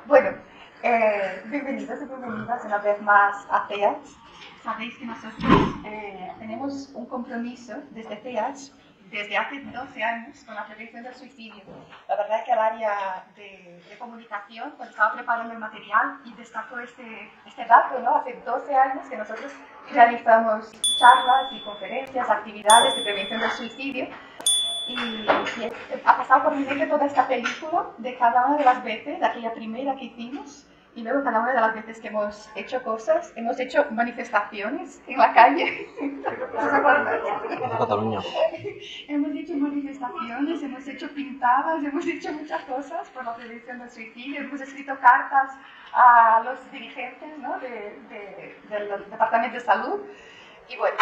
Bueno, bienvenidos y bienvenidas una vez más a CEATS. Sabéis que nosotros tenemos un compromiso desde CEATS desde hace 12 años con la prevención del suicidio. La verdad es que el área de comunicación, cuando estaba preparando el material, y destacó este dato, ¿no? Hace 12 años que nosotros realizamos charlas y conferencias, actividades de prevención del suicidio. Y ha pasado por mi mente toda esta película de cada una de las veces, de aquella primera que hicimos, y luego cada una de las veces que hemos hecho cosas, hemos hecho manifestaciones en la calle. Cataluña. Hemos hecho manifestaciones, hemos hecho pintadas, hemos hecho muchas cosas por la prevención del suicidio, hemos escrito cartas a los dirigentes, ¿no? del Departamento de Salud. Y bueno,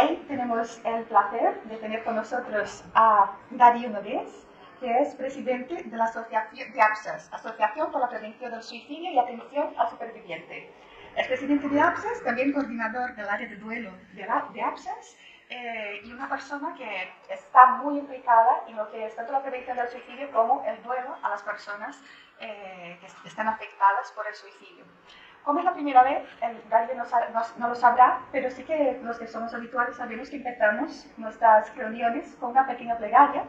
hoy tenemos el placer de tener con nosotros a Darío Nogués, que es presidente de la asociación de APSAS, Asociación por la Prevención del Suicidio y Atención al Superviviente. Es presidente de APSAS, también coordinador del área de duelo de APSAS, y una persona que está muy implicada en lo que es tanto la prevención del suicidio como el duelo a las personas que están afectadas por el suicidio. Como es la primera vez, Darío no lo sabrá, pero sí que los que somos habituales sabemos que empezamos nuestras reuniones con una pequeña plegaria.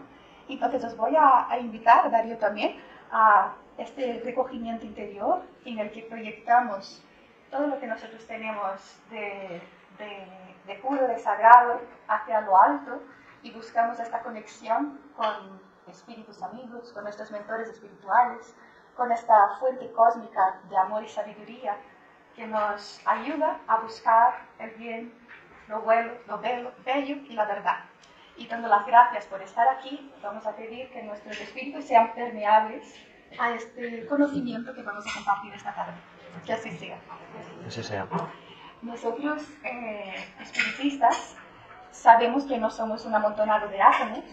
Entonces os voy a invitar, Darío también, a este recogimiento interior en el que proyectamos todo lo que nosotros tenemos de puro, de sagrado, hacia lo alto, y buscamos esta conexión con espíritus amigos, con nuestros mentores espirituales, con esta fuente cósmica de amor y sabiduría que nos ayuda a buscar el bien, lo bello y la verdad. Y dando las gracias por estar aquí, vamos a pedir que nuestros espíritus sean permeables a este conocimiento que vamos a compartir esta tarde. Que así sea. Así sea. Nosotros, espiritistas, sabemos que no somos un amontonado de átomos,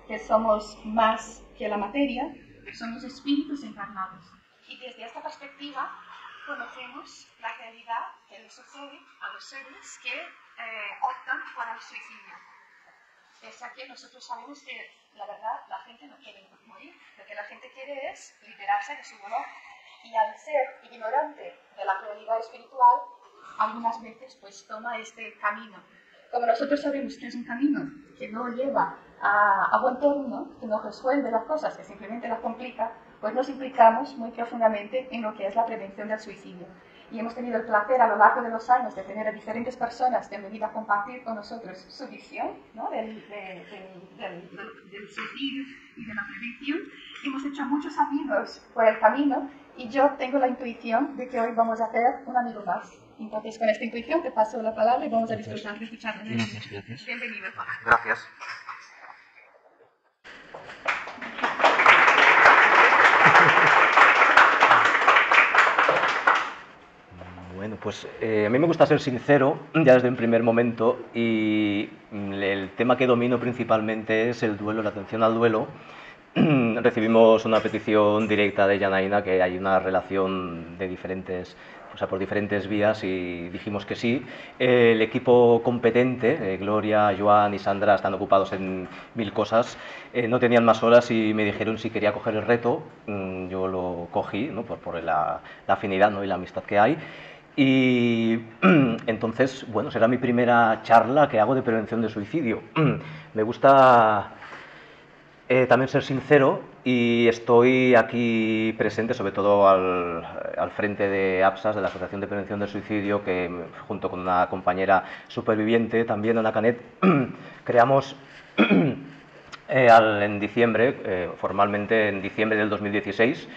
que somos más que la materia, somos espíritus encarnados. Y desde esta perspectiva conocemos la realidad que le sucede a los seres que optan por el suicidio. Pese a que nosotros sabemos que, la verdad, la gente no quiere morir. Lo que la gente quiere es liberarse de su dolor. Y al ser ignorante de la realidad espiritual, algunas veces pues toma este camino. Como nosotros sabemos que es un camino que no lleva a buen término, que no resuelve las cosas, que simplemente las complica, pues nos implicamos muy profundamente en lo que es la prevención del suicidio. Y hemos tenido el placer a lo largo de los años de tener a diferentes personas que han venido a compartir con nosotros su visión, ¿no? del suicidio y de la prevención. Hemos hecho muchos amigos por el camino y yo tengo la intuición de que hoy vamos a hacer un amigo más. Entonces, con esta intuición te paso la palabra y vamos a disfrutar de escucharlo. Gracias. Bienvenido. Gracias. Bueno, pues a mí me gusta ser sincero ya desde un primer momento, y el tema que domino principalmente es el duelo, la atención al duelo. Recibimos una petición directa de Janaína, que hay una relación de diferentes, o sea, por diferentes vías, y dijimos que sí. El equipo competente, Gloria, Joan y Sandra, están ocupados en mil cosas, no tenían más horas y me dijeron si quería coger el reto. Yo lo cogí, ¿no? por la afinidad, ¿no? y la amistad que hay. Y entonces, bueno, será mi primera charla que hago de prevención de suicidio. Me gusta también ser sincero, y estoy aquí presente sobre todo al frente de APSAS, de la Asociación de Prevención del Suicidio, que junto con una compañera superviviente, también Ana Canet, creamos en diciembre, formalmente en diciembre del 2016.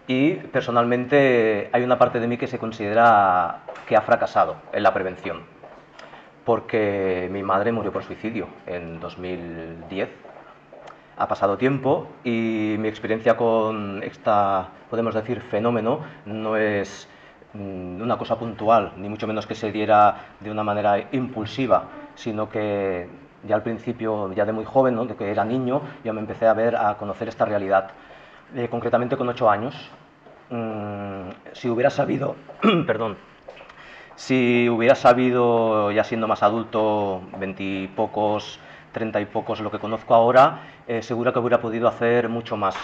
Y personalmente hay una parte de mí que se considera que ha fracasado en la prevención, porque mi madre murió por suicidio en 2010. Ha pasado tiempo y mi experiencia con esta, podemos decir, fenómeno no es una cosa puntual, ni mucho menos que se diera de una manera impulsiva, sino que ya al principio, ya de muy joven, ¿no? de que era niño, ya me empecé a conocer esta realidad. Concretamente con 8 años. Si hubiera sabido, perdón, si hubiera sabido, ya siendo más adulto, 20 y pocos, 30 y pocos, lo que conozco ahora, seguro que hubiera podido hacer mucho más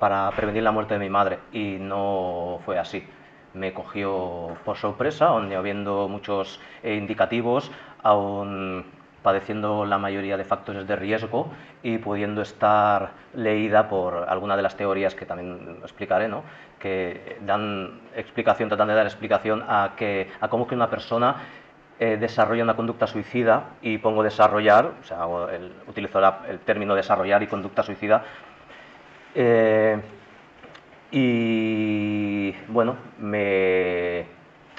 para prevenir la muerte de mi madre, y no fue así. Me cogió por sorpresa, aun habiendo muchos indicativos, aún padeciendo la mayoría de factores de riesgo y pudiendo estar leída por alguna de las teorías que también explicaré, ¿no? Que dan explicación, tratan de dar explicación a cómo que una persona desarrolla una conducta suicida, y pongo desarrollar, o sea, utilizo el término desarrollar y conducta suicida. Y bueno,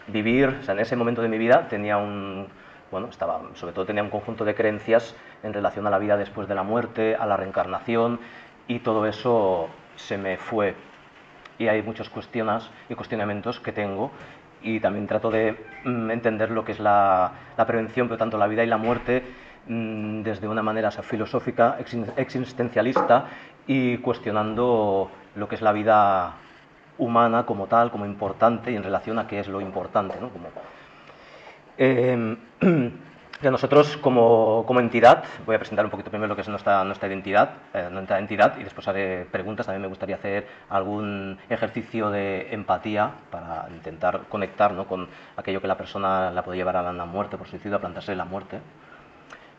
vivir, o sea, en ese momento de mi vida tenía sobre todo tenía un conjunto de creencias en relación a la vida después de la muerte, a la reencarnación, y todo eso se me fue. Y hay muchos cuestionamientos que tengo, y también trato de entender lo que es la prevención, pero tanto la vida y la muerte desde una manera filosófica, existencialista, y cuestionando lo que es la vida humana como tal, como importante, y en relación a qué es lo importante, ¿no? Nosotros como entidad, voy a presentar un poquito primero lo que es nuestra entidad, y después haré preguntas. También me gustaría hacer algún ejercicio de empatía para intentar conectar, ¿no?, con aquello que la persona la puede llevar a la muerte por suicidio, a plantearse la muerte.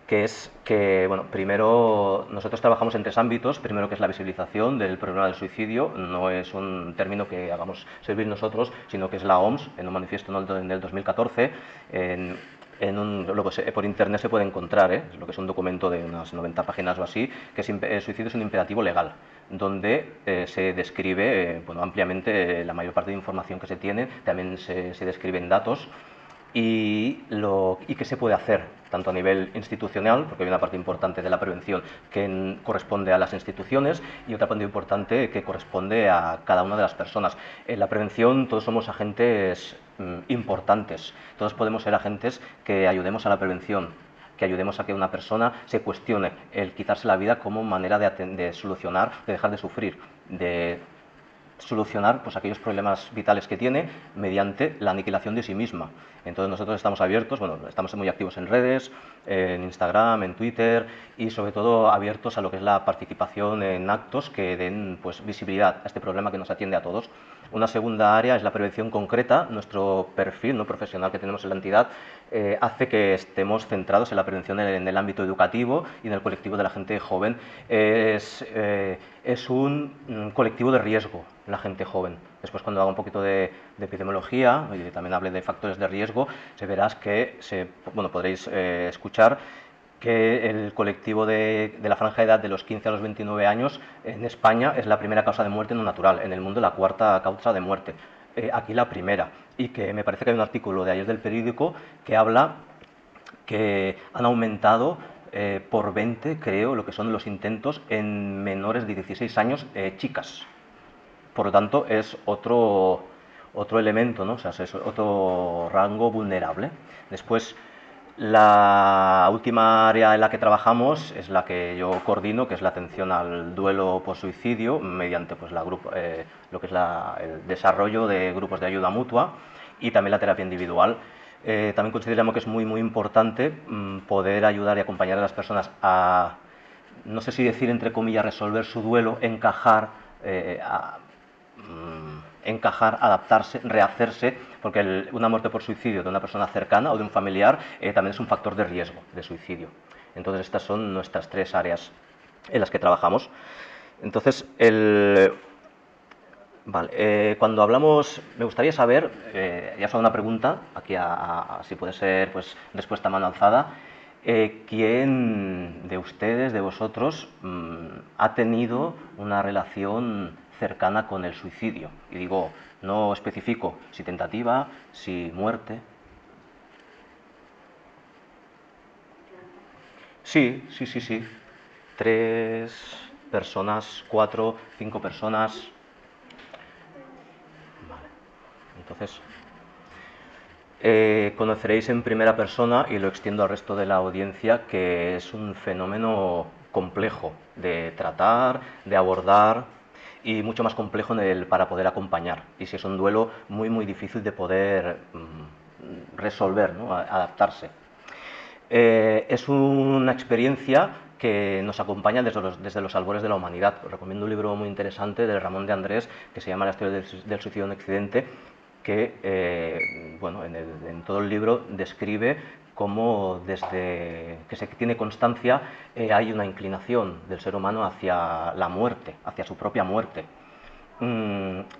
Que es que, bueno, primero nosotros trabajamos en 3 ámbitos. Primero, que es la visibilización del problema del suicidio. No es un término que hagamos servir nosotros, sino que es la OMS, en un manifiesto del 2014, luego por internet se puede encontrar, lo que es un documento de unas 90 páginas o así, que el suicidio es un imperativo legal, donde se describe ampliamente la mayor parte de información que se tiene. También se describen datos y qué se puede hacer, tanto a nivel institucional, porque hay una parte importante de la prevención que corresponde a las instituciones, y otra parte importante que corresponde a cada una de las personas. En la prevención todos somos agentes importantes, todos podemos ser agentes que ayudemos a la prevención, que ayudemos a que una persona se cuestione el quitarse la vida como manera de solucionar, de dejar de sufrir, de solucionar aquellos problemas vitales que tiene mediante la aniquilación de sí misma. Entonces nosotros estamos abiertos, estamos muy activos en redes, en Instagram, en Twitter, y sobre todo abiertos a lo que es la participación en actos que den visibilidad a este problema que nos atiende a todos. Una segunda área es la prevención concreta. Nuestro perfil profesional que tenemos en la entidad hace que estemos centrados en la prevención en el ámbito educativo y en el colectivo de la gente joven. Es un colectivo de riesgo la gente joven. Después, cuando haga un poquito de epidemiología y también hable de factores de riesgo, verás que podréis escuchar que el colectivo de la franja de edad de los 15 a los 29 años en España es la primera causa de muerte no natural, en el mundo la 4ª causa de muerte, aquí la primera. Y que me parece que hay un artículo de ayer del periódico que habla que han aumentado por 20, creo, lo que son los intentos en menores de 16 años, chicas. Por lo tanto, es otro elemento, ¿no? O sea, es otro rango vulnerable. Después, la última área en la que trabajamos es la que yo coordino, que es la atención al duelo por suicidio, mediante lo que es el desarrollo de grupos de ayuda mutua, y también la terapia individual. También consideramos que es muy importante poder ayudar y acompañar a las personas a, no sé si decir entre comillas, resolver su duelo, encajar, adaptarse, rehacerse, porque una muerte por suicidio de una persona cercana o de un familiar también es un factor de riesgo de suicidio. Entonces estas son nuestras 3 áreas en las que trabajamos. Entonces, cuando hablamos, me gustaría saber, ya os hago una pregunta, aquí si puede ser respuesta a mano alzada, ¿quién de ustedes, de vosotros, ha tenido una relación cercana con el suicidio? Y digo, no especifico si tentativa, si muerte. Sí. 3 personas, 4, 5 personas. Vale. Entonces, conoceréis en primera persona, y lo extiendo al resto de la audiencia, que es un fenómeno complejo de tratar, de abordar, y mucho más complejo para poder acompañar. Y si es un duelo muy difícil de poder resolver, ¿no?, adaptarse. Es una experiencia que nos acompaña desde los albores de la humanidad. Os recomiendo un libro muy interesante de Ramón de Andrés que se llama La historia del suicidio en Occidente, que bueno, en todo el libro describe cómo desde que se tiene constancia hay una inclinación del ser humano hacia la muerte, hacia su propia muerte.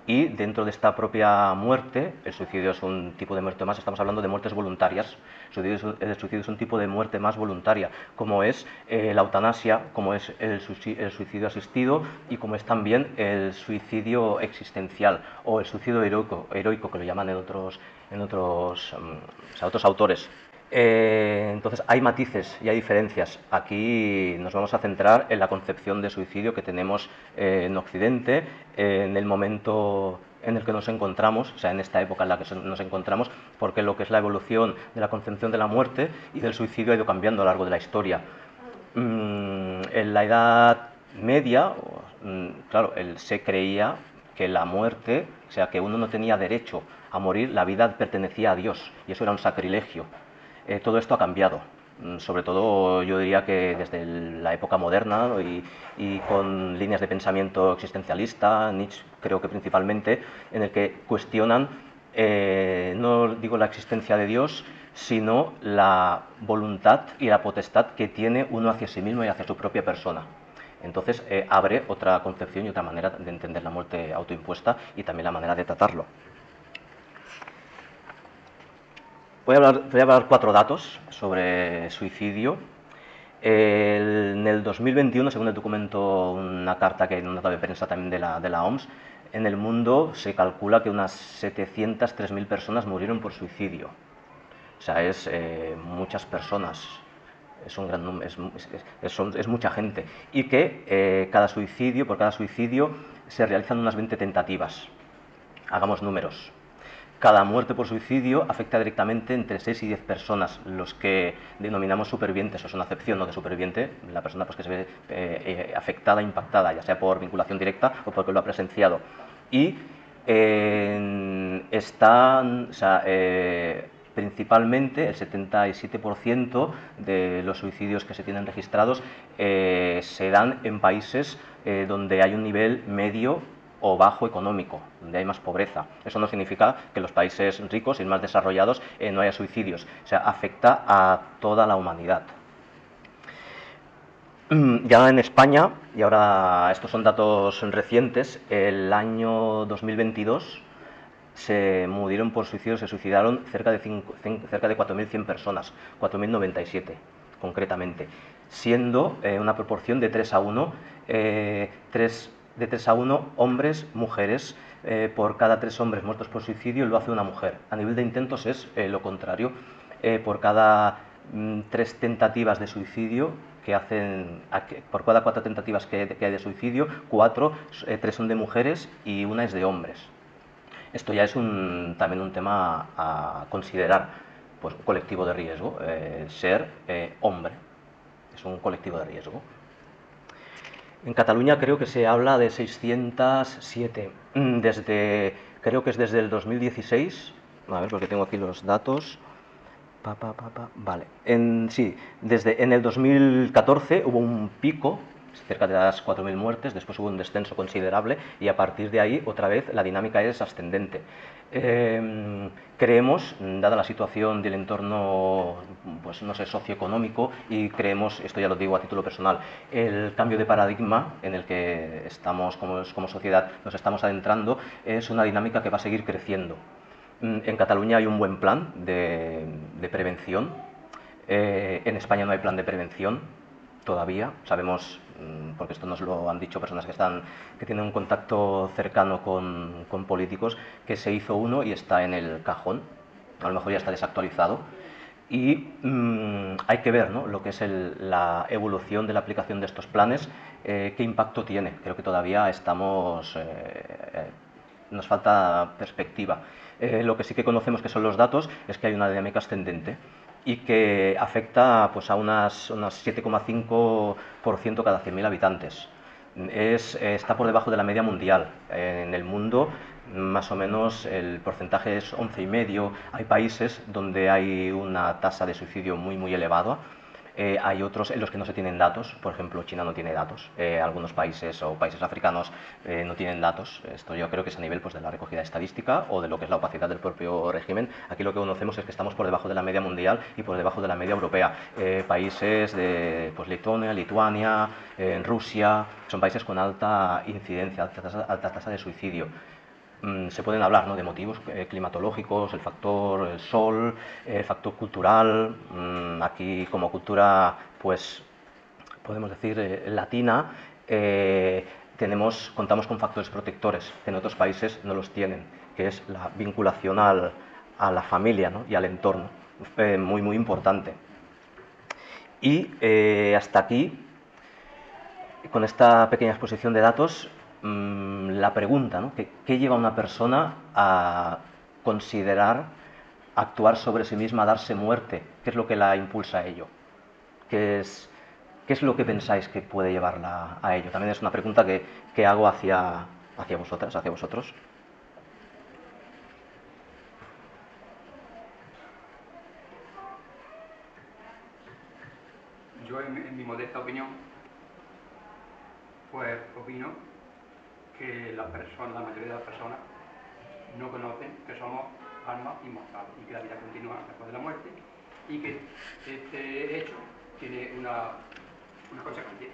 Y dentro de esta propia muerte, el suicidio es un tipo de muerte más, estamos hablando de muertes voluntarias. El suicidio es un tipo de muerte más voluntaria, como es la eutanasia, como es el suicidio asistido y como es también el suicidio existencial o el suicidio heroico que lo llaman en otros autores. Entonces hay matices y hay diferencias. Aquí nos vamos a centrar en la concepción de suicidio que tenemos en Occidente, en el momento en el que nos encontramos, o sea, en esta época en la que nos encontramos, porque lo que es la evolución de la concepción de la muerte y del suicidio ha ido cambiando a lo largo de la historia. En la Edad Media, claro, se creía que la muerte, o sea, que uno no tenía derecho a morir, la vida pertenecía a Dios, y eso era un sacrilegio. Todo esto ha cambiado, sobre todo yo diría que desde la época moderna, ¿no? y con líneas de pensamiento existencialista, Nietzsche creo que principalmente, en el que cuestionan, no digo la existencia de Dios, sino la voluntad y la potestad que tiene uno hacia sí mismo y hacia su propia persona. Entonces abre otra concepción y otra manera de entender la muerte autoimpuesta y también la manera de tratarlo. Voy a hablar 4 datos sobre suicidio. En el 2021, según el documento, una carta que hay en una nota de prensa también de la OMS, en el mundo se calcula que unas 703.000 personas murieron por suicidio. O sea, es muchas personas, es un gran número, es mucha gente. Y que por cada suicidio se realizan unas 20 tentativas. Hagamos números. Cada muerte por suicidio afecta directamente entre 6 y 10 personas, los que denominamos supervivientes. Eso es una acepción, ¿no?, de superviviente, la persona pues, que se ve afectada, impactada, ya sea por vinculación directa o porque lo ha presenciado. Y principalmente el 77% de los suicidios que se tienen registrados se dan en países donde hay un nivel medio o bajo económico, donde hay más pobreza. Eso no significa que en los países ricos y más desarrollados no haya suicidios. O sea, afecta a toda la humanidad. Ya en España, y ahora estos son datos recientes, el año 2022 se murieron por suicidio, se suicidaron cerca de 4.100 personas, 4.097 concretamente, siendo una proporción de 3 a 1, de 3 a 1 hombres, mujeres. Por cada 3 hombres muertos por suicidio lo hace una mujer. A nivel de intentos es lo contrario. Por cada 3 tentativas de suicidio por cada 4 tentativas que hay de suicidio, 3 son de mujeres y una es de hombres. Esto ya es también un tema a considerar, pues un colectivo de riesgo. Ser hombre es un colectivo de riesgo. En Cataluña creo que se habla de 607, creo que es desde el 2016, a ver porque tengo aquí los datos. Vale, en el 2014 hubo un pico, cerca de las 4.000 muertes, después hubo un descenso considerable y a partir de ahí otra vez la dinámica es ascendente. Creemos, dada la situación del entorno, pues no sé, socioeconómico, y creemos, esto ya lo digo a título personal, el cambio de paradigma en el que estamos como sociedad, nos estamos adentrando, es una dinámica que va a seguir creciendo. En Cataluña hay un buen plan de prevención. En España no hay plan de prevención todavía. Sabemos, porque esto nos lo han dicho personas que tienen un contacto cercano con políticos, que se hizo uno y está en el cajón. A lo mejor ya está desactualizado. Y hay que ver, ¿no?, lo que es la evolución de la aplicación de estos planes, qué impacto tiene. Creo que todavía nos falta perspectiva. Lo que sí que conocemos que son los datos es que hay una dinámica ascendente y que afecta pues, a unas 7,5% cada 100.000 habitantes. Está por debajo de la media mundial. En el mundo más o menos el porcentaje es 11,5. Hay países donde hay una tasa de suicidio muy elevada. hay otros en los que no se tienen datos, por ejemplo, China no tiene datos, algunos países o países africanos no tienen datos. Esto yo creo que es a nivel pues, de la recogida estadística o de lo que es la opacidad del propio régimen. Aquí lo que conocemos es que estamos por debajo de la media mundial y por debajo de la media europea. Países de pues, Letonia, Lituania, Rusia, son países con alta incidencia, alta tasa de suicidio. Se pueden hablar, ¿no?, de motivos climatológicos, el factor el sol, el factor cultural. Aquí como cultura, pues podemos decir latina, contamos con factores protectores que en otros países no los tienen, que es la vinculación a la familia, ¿no?, y al entorno, muy muy importante. Y hasta aquí, con esta pequeña exposición de datos, la pregunta, ¿no?, ¿qué lleva a una persona a considerar actuar sobre sí misma, a darse muerte? ¿Qué es lo que la impulsa a ello? ¿Qué es lo que pensáis que puede llevarla a ello? También es una pregunta que hago hacia vosotras, hacia vosotros. Yo, en mi modesta opinión, pues opino que la mayoría de las personas no conocen que somos almas inmortales y que la vida continúa después de la muerte y que este hecho tiene una consecuencia.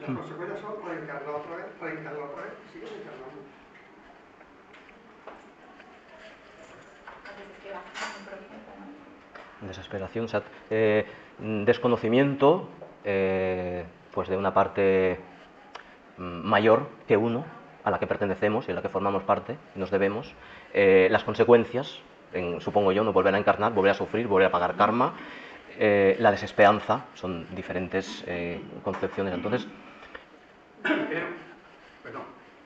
Las consecuencias son reencarnar otra vez, y sigue reencarnando. Desesperación, o sea, desconocimiento pues de una parte mayor que uno, a la que pertenecemos y a la que formamos parte, nos debemos, las consecuencias, supongo yo, no volver a encarnar, volver a sufrir, volver a pagar karma, la desesperanza, son diferentes concepciones. Entonces,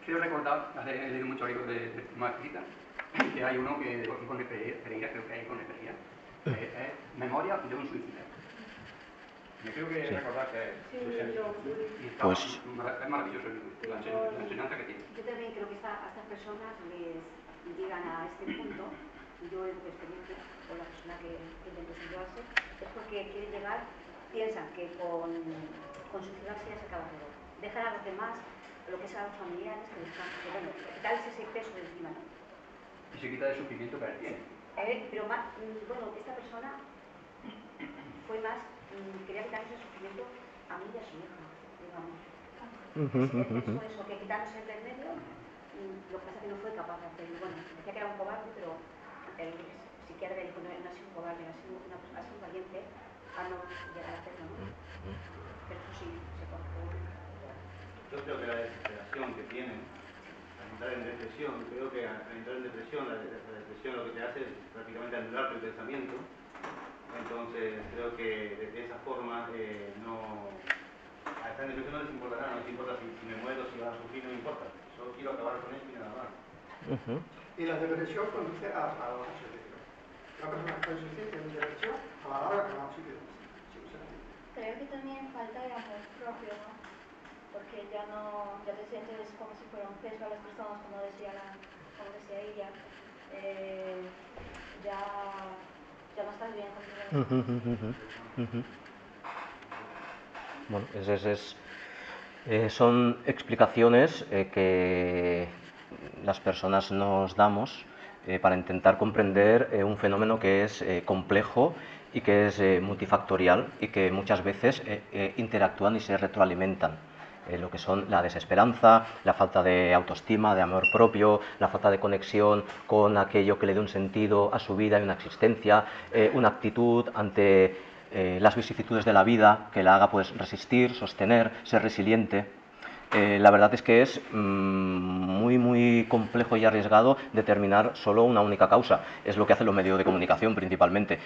quiero recordar, he leído muchos libros de extrema escrita, que hay uno que con Pereira, creo que hay con Pereira, es Memoria de un suicida. Me creo que recordar que pues es maravilloso la enseñanza que tiene. Yo también creo que a estas personas les llegan a este punto, yo en mi experiencia, con la persona que intenta suicidarse, es porque quieren llegar, piensan que con suicidarse ya se acaba todo. Dejar a los demás, lo que es a los familiares, que bueno, quitarles ese peso de encima, ¿no? Y se quita el sufrimiento que él tiene. Pero más, bueno, esta persona fue más, quería quitarles el sufrimiento a mí y a su hija, digamos. Eso, que quitándose el del medio, lo que pasa es que no fue capaz de hacerlo. Bueno, decía que era un cobarde, pero el psiquiatra le dijo no ha sido un cobarde, ha sido valiente a no llegar a hacerlo, ¿no? Pero eso sí, se cortó. Yo creo que la desesperación que tienen al entrar en depresión, creo que al entrar en depresión, la depresión lo que te hace es prácticamente anularte el pensamiento. Entonces creo que de esa forma a estar en depresión no les importa nada, no les importa si me muero, si van a sufrir, no me importa. Solo quiero acabar con esto y nada más. Y la depresión conduce a la suicidio. Una persona que está en suicidio tiene depresión, a la larga acaba suicidándose. Creo que también falta de amor propio, ¿no? Porque ya te sientes como si fuera un peso a las personas, como decía ella. Ya no estás bien contigo. Bueno, son explicaciones que las personas nos damos para intentar comprender un fenómeno que es complejo y que es multifactorial y que muchas veces interactúan y se retroalimentan. Lo que son la desesperanza, la falta de autoestima, de amor propio, la falta de conexión con aquello que le dé un sentido a su vida y una existencia, una actitud ante las vicisitudes de la vida que la haga pues resistir, sostener, ser resiliente. La verdad es que es muy muy complejo y arriesgado determinar solo una única causa. Es lo que hacen los medios de comunicación principalmente.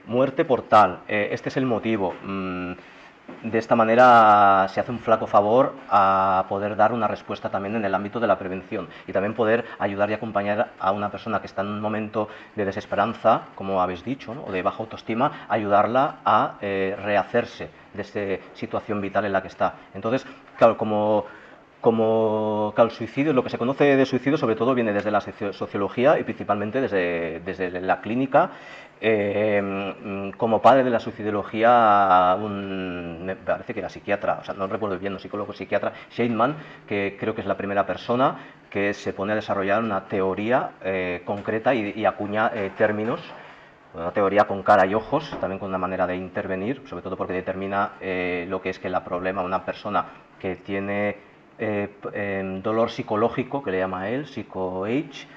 Muerte por tal, este es el motivo. De esta manera se hace un flaco favor a poder dar una respuesta también en el ámbito de la prevención y también poder ayudar y acompañar a una persona que está en un momento de desesperanza, como habéis dicho, ¿no?, o de baja autoestima, ayudarla a rehacerse de esta situación vital en la que está. Entonces, claro, como Como el suicidio, lo que se conoce de suicidio sobre todo viene desde la sociología y principalmente desde la clínica. Como padre de la suicidología, me parece que era psiquiatra, o sea, no recuerdo bien, no psicólogo, psiquiatra, Scheidman, que creo que es la primera persona que se pone a desarrollar una teoría concreta y acuña términos, una teoría con cara y ojos, también con una manera de intervenir, sobre todo porque determina lo que es que la problema, una persona que tiene dolor psicológico, que le llama él, psico-age,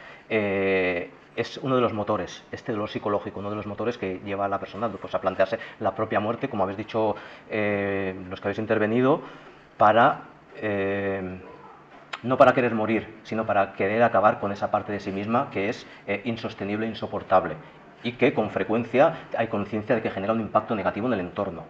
es uno de los motores, este dolor psicológico, uno de los motores que lleva a la persona pues, a plantearse la propia muerte, como habéis dicho los que habéis intervenido, no para querer morir, sino para querer acabar con esa parte de sí misma que es insostenible, insoportable, y que con frecuencia hay conciencia de que genera un impacto negativo en el entorno.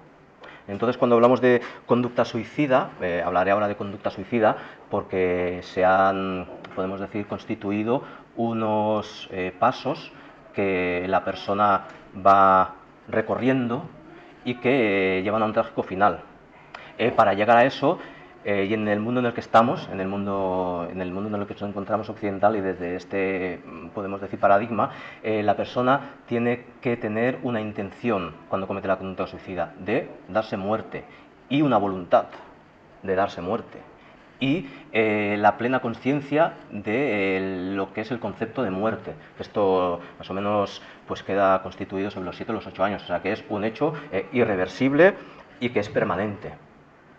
Entonces, cuando hablamos de conducta suicida, hablaré ahora de conducta suicida porque se han, podemos decir, constituido unos pasos que la persona va recorriendo y que llevan a un trágico final. Para llegar a eso, y en el mundo en el que estamos, en el mundo en el que nos encontramos occidental y desde este, podemos decir, paradigma, la persona tiene que tener una intención cuando comete la conducta suicida de darse muerte y una voluntad de darse muerte y la plena conciencia de lo que es el concepto de muerte. Esto más o menos pues queda constituido sobre los 7 o los 8 años, o sea que es un hecho irreversible y que es permanente.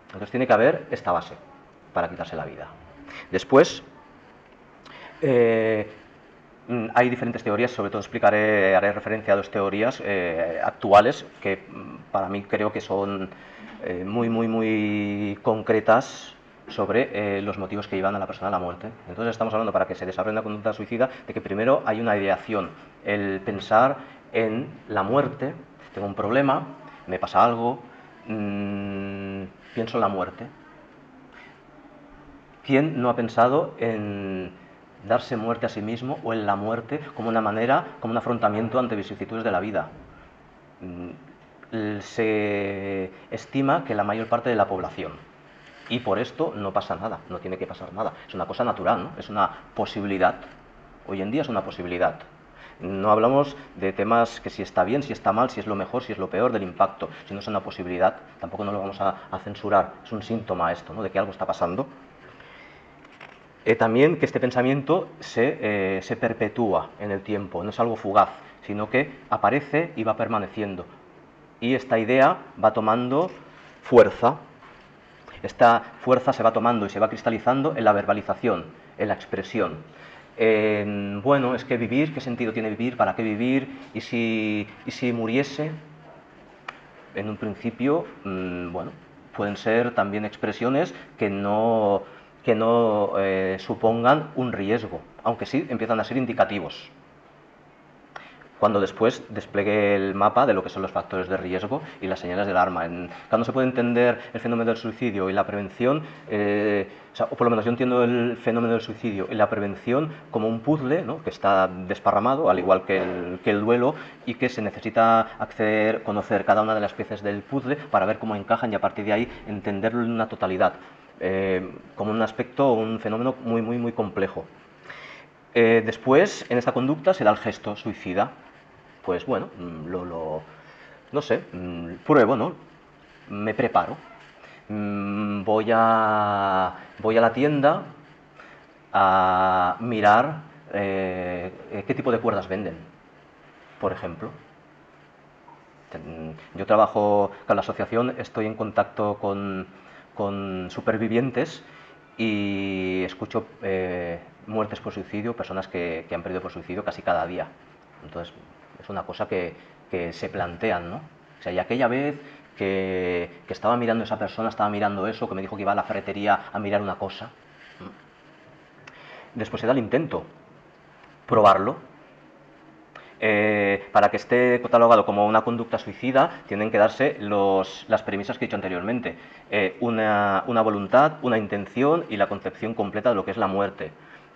Entonces tiene que haber esta base para quitarse la vida. Después, hay diferentes teorías, sobre todo haré referencia a 2 teorías actuales que para mí creo que son muy concretas sobre los motivos que llevan a la persona a la muerte. Entonces estamos hablando, para que se desarrolle una conducta suicida, de que primero hay una ideación, el pensar en la muerte, tengo un problema, me pasa algo, pienso en la muerte. ¿Quién no ha pensado en darse muerte a sí mismo o en la muerte como una manera, como un afrontamiento ante vicisitudes de la vida? Se estima que la mayor parte de la población, y por esto no pasa nada, no tiene que pasar nada, es una cosa natural, ¿no? Es una posibilidad, hoy en día es una posibilidad. No hablamos de temas que si está bien, si está mal, si es lo mejor, si es lo peor, del impacto, si no es una posibilidad, tampoco no lo vamos a censurar, es un síntoma esto, ¿no? De que algo está pasando. También que este pensamiento se perpetúa en el tiempo, no es algo fugaz, sino que aparece y va permaneciendo. Y esta idea va tomando fuerza. Esta fuerza se va tomando y se va cristalizando en la verbalización, en la expresión. Bueno, es que vivir, ¿qué sentido tiene vivir? ¿Para qué vivir? ¿Y si muriese? En un principio, bueno, pueden ser también expresiones que no supongan un riesgo, aunque sí empiezan a ser indicativos. Cuando después desplegue el mapa de lo que son los factores de riesgo y las señales de alarma. Cuando se puede entender el fenómeno del suicidio y la prevención, o por lo menos yo entiendo el fenómeno del suicidio y la prevención como un puzzle, ¿no? Que está desparramado, al igual que el duelo, y que se necesita conocer cada una de las piezas del puzzle para ver cómo encajan y a partir de ahí entenderlo en una totalidad, como un aspecto, un fenómeno muy complejo. Después, en esta conducta se da el gesto suicida. Pues bueno, no sé, pruebo, ¿no? Me preparo. Voy a la tienda a mirar qué tipo de cuerdas venden, por ejemplo. Yo trabajo con la asociación, estoy en contacto con supervivientes y escucho muertes por suicidio, personas que han perdido por suicidio casi cada día. Entonces, es una cosa que se plantean, ¿no? O sea, y aquella vez que estaba mirando esa persona, estaba mirando eso, que me dijo que iba a la ferretería a mirar una cosa. Después se da el intento, probarlo. Para que esté catalogado como una conducta suicida, tienen que darse las premisas que he dicho anteriormente. Una voluntad, una intención y la concepción completa de lo que es la muerte.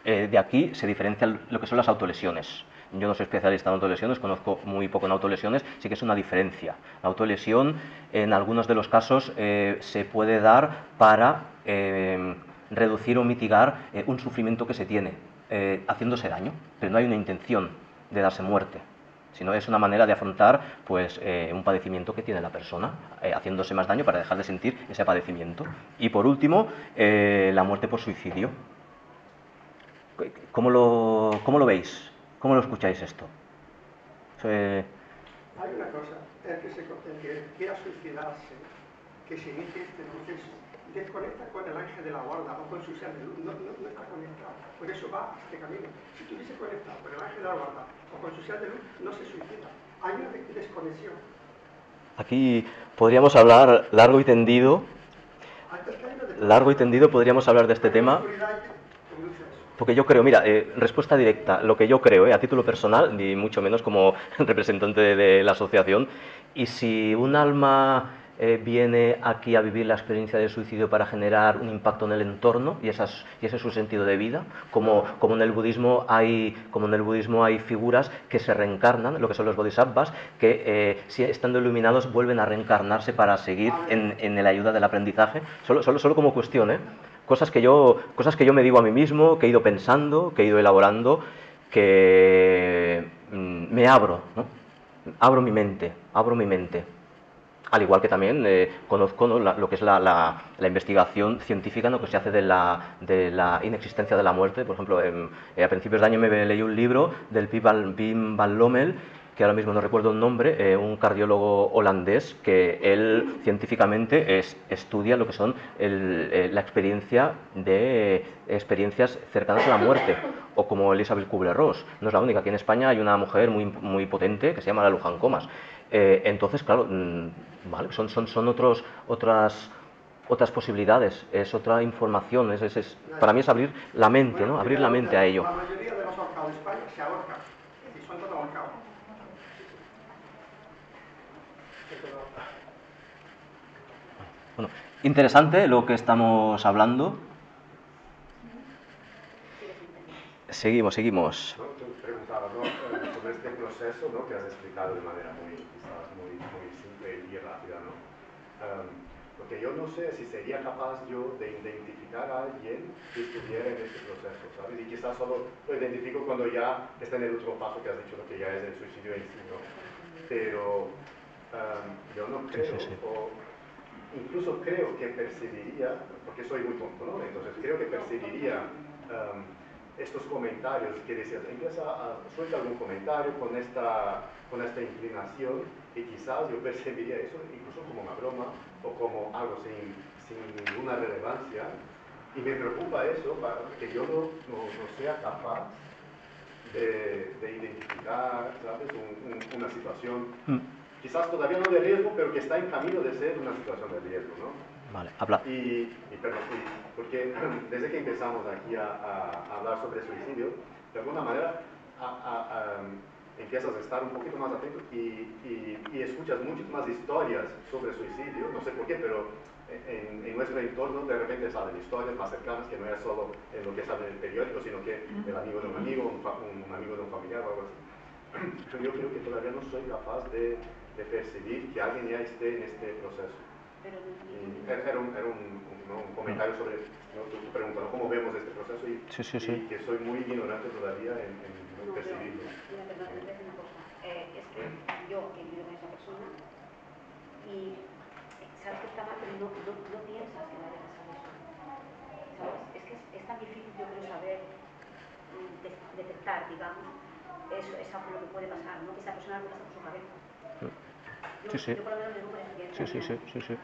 De aquí se diferencia lo que son las autolesiones. Yo no soy especialista en autolesiones, conozco muy poco en autolesiones, sí que es una diferencia. La autolesión, en algunos de los casos, se puede dar para reducir o mitigar un sufrimiento que se tiene, haciéndose daño, pero no hay una intención de darse muerte, sino es una manera de afrontar pues, un padecimiento que tiene la persona, haciéndose más daño para dejar de sentir ese padecimiento. Y por último, la muerte por suicidio. ¿Cómo lo veis? ¿Cómo lo escucháis esto? Hay una cosa, el que quiera suicidarse, que se inicie este proceso, desconecta con el ángel de la guarda o con su ser de luz, no está conectado, por eso va a este camino. Si estuviese conectado con el ángel de la guarda o con su ser de luz, no se suicida. Hay una desconexión. Aquí podríamos hablar largo y tendido podríamos hablar de este tema. Porque yo creo, mira, respuesta directa, lo que yo creo, a título personal, ni mucho menos como representante de la asociación, y si un alma viene aquí a vivir la experiencia del suicidio para generar un impacto en el entorno, y ese es su sentido de vida, como en el budismo hay figuras que se reencarnan, lo que son los bodhisattvas, que si estando iluminados vuelven a reencarnarse para seguir en la ayuda del aprendizaje, solo como cuestión, cosas que yo me digo a mí mismo, que he ido pensando, que he ido elaborando, que me abro, ¿no? Abro mi mente. Al igual que también conozco, ¿no?, lo que es la investigación científica, ¿no?, que se hace de la inexistencia de la muerte. Por ejemplo, a principios de año me leí un libro del Pim van Lommel, que ahora mismo no recuerdo el nombre, un cardiólogo holandés, que él científicamente estudia lo que son la experiencia de experiencias cercanas a la muerte, o como Elisabeth Kubler-Ross. No es la única, aquí en España hay una mujer muy potente que se llama la Luján Comas. Entonces, claro, vale, son otras posibilidades, es otra información, para mí es abrir la mente, ¿no? Abrir la mente a ello. La mayoría de los ahorcados de España se ahorcan, y son todos ahorcados. Bueno, interesante lo que estamos hablando. Seguimos. Tú preguntabas, ¿no?, sobre este proceso, ¿no?, que has explicado de manera quizás muy simple y rápida, ¿no? Porque yo no sé si sería capaz yo de identificar a alguien que estuviera en este proceso, ¿sabes? Y quizás solo lo identifico cuando ya está en el último paso que has dicho, ¿no?, que ya es el suicidio en sí, ¿no? Pero yo no creo, o incluso creo que percibiría, porque soy muy tonto, ¿no? Entonces creo que percibiría estos comentarios que decías, suelta algún comentario con esta inclinación, y quizás yo percibiría eso incluso como una broma o como algo sin ninguna relevancia, y me preocupa eso, que yo no sea capaz de identificar, ¿sabes?, una situación, quizás todavía no de riesgo, pero que está en camino de ser una situación de riesgo, ¿no? Vale, habla. Porque desde que empezamos aquí a hablar sobre suicidio, de alguna manera empiezas a estar un poquito más atento y escuchas muchas más historias sobre suicidio, no sé por qué, pero en nuestro entorno de repente salen historias más cercanas, que no es solo en lo que sale en el periódico, sino que el amigo de un amigo, un amigo de un familiar o algo así. Pero yo creo que todavía no soy capaz de percibir que alguien ya esté en este proceso. Era un comentario sobre, ¿no?, tu pregunta, ¿no?, cómo vemos este proceso, y que soy muy ignorante todavía en percibirlo. Mira, perdón, te voy a decir una cosa. Es que yo he vivido con esa persona y sabes que está mal, pero no piensas que vaya a pasar eso. ¿Sabes? Es que es tan difícil, yo creo, saber detectar, digamos, eso es algo que puede pasar, ¿no?, que esa persona no pasa por su cabeza. Yo por lo menos tengo una experiencia. Sí.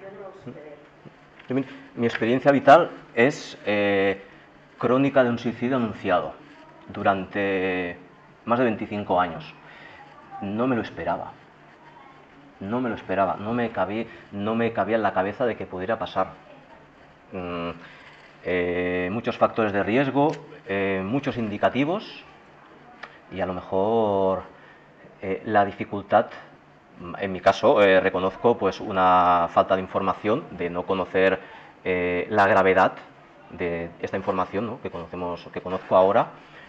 Yo no lo sé ver. Mi experiencia vital es crónica de un suicidio anunciado durante más de 25 años. No me lo esperaba. No me cabía en la cabeza de que pudiera pasar. Muchos factores de riesgo, muchos indicativos, y a lo mejor la dificultad. En mi caso, reconozco pues una falta de información, de no conocer la gravedad de esta información, ¿no?, que conozco ahora,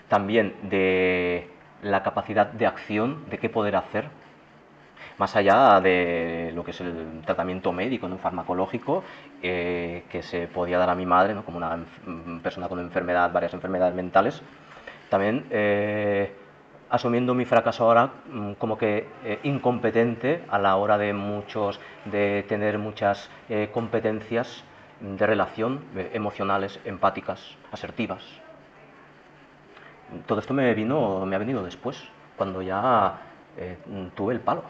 también de la capacidad de acción, de qué poder hacer. más allá de lo que es el tratamiento médico, ¿no? Farmacológico, que se podía dar a mi madre, ¿no? Como una persona con varias enfermedades mentales. También asumiendo mi fracaso ahora como que incompetente a la hora de tener muchas competencias de relación, emocionales, empáticas, asertivas. Todo esto me ha venido después, cuando ya tuve el palo.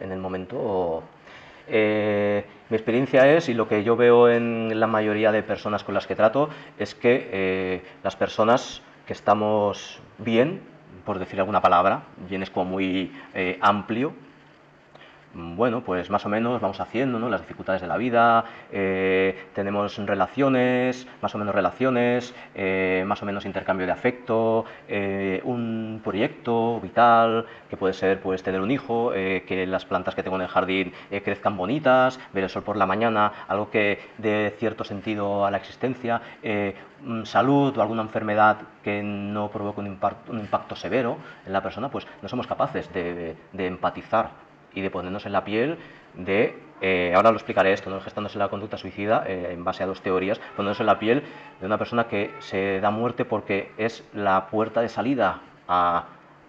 En el momento... mi experiencia es, y lo que yo veo en la mayoría de personas con las que trato, es que las personas que estamos bien, por decir alguna palabra, bien es como muy amplio, bueno, pues más o menos vamos haciendo, ¿no? Las dificultades de la vida, tenemos relaciones, más o menos intercambio de afecto, un proyecto vital, que puede ser pues tener un hijo, que las plantas que tengo en el jardín crezcan bonitas, ver el sol por la mañana, algo que dé cierto sentido a la existencia, salud o alguna enfermedad que no provoque un impacto severo en la persona, pues no somos capaces de empatizar y de ponernos en la piel de, ahora lo explicaré esto, ¿no? Gestándose la conducta suicida, en base a dos teorías, ponernos en la piel de una persona que se da muerte porque es la puerta de salida a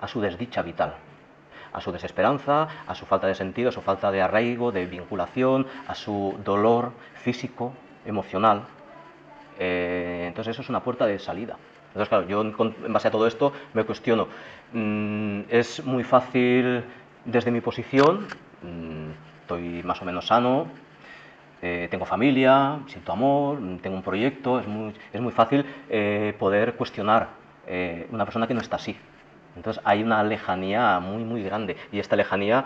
su desdicha vital, a su desesperanza, a su falta de sentido, a su falta de arraigo, de vinculación, a su dolor físico, emocional. Entonces eso es una puerta de salida. Entonces, claro, yo en base a todo esto me cuestiono, es muy fácil desde mi posición, estoy más o menos sano, tengo familia, siento amor, tengo un proyecto, es muy fácil poder cuestionar una persona que no está así. Entonces hay una lejanía muy grande, y esta lejanía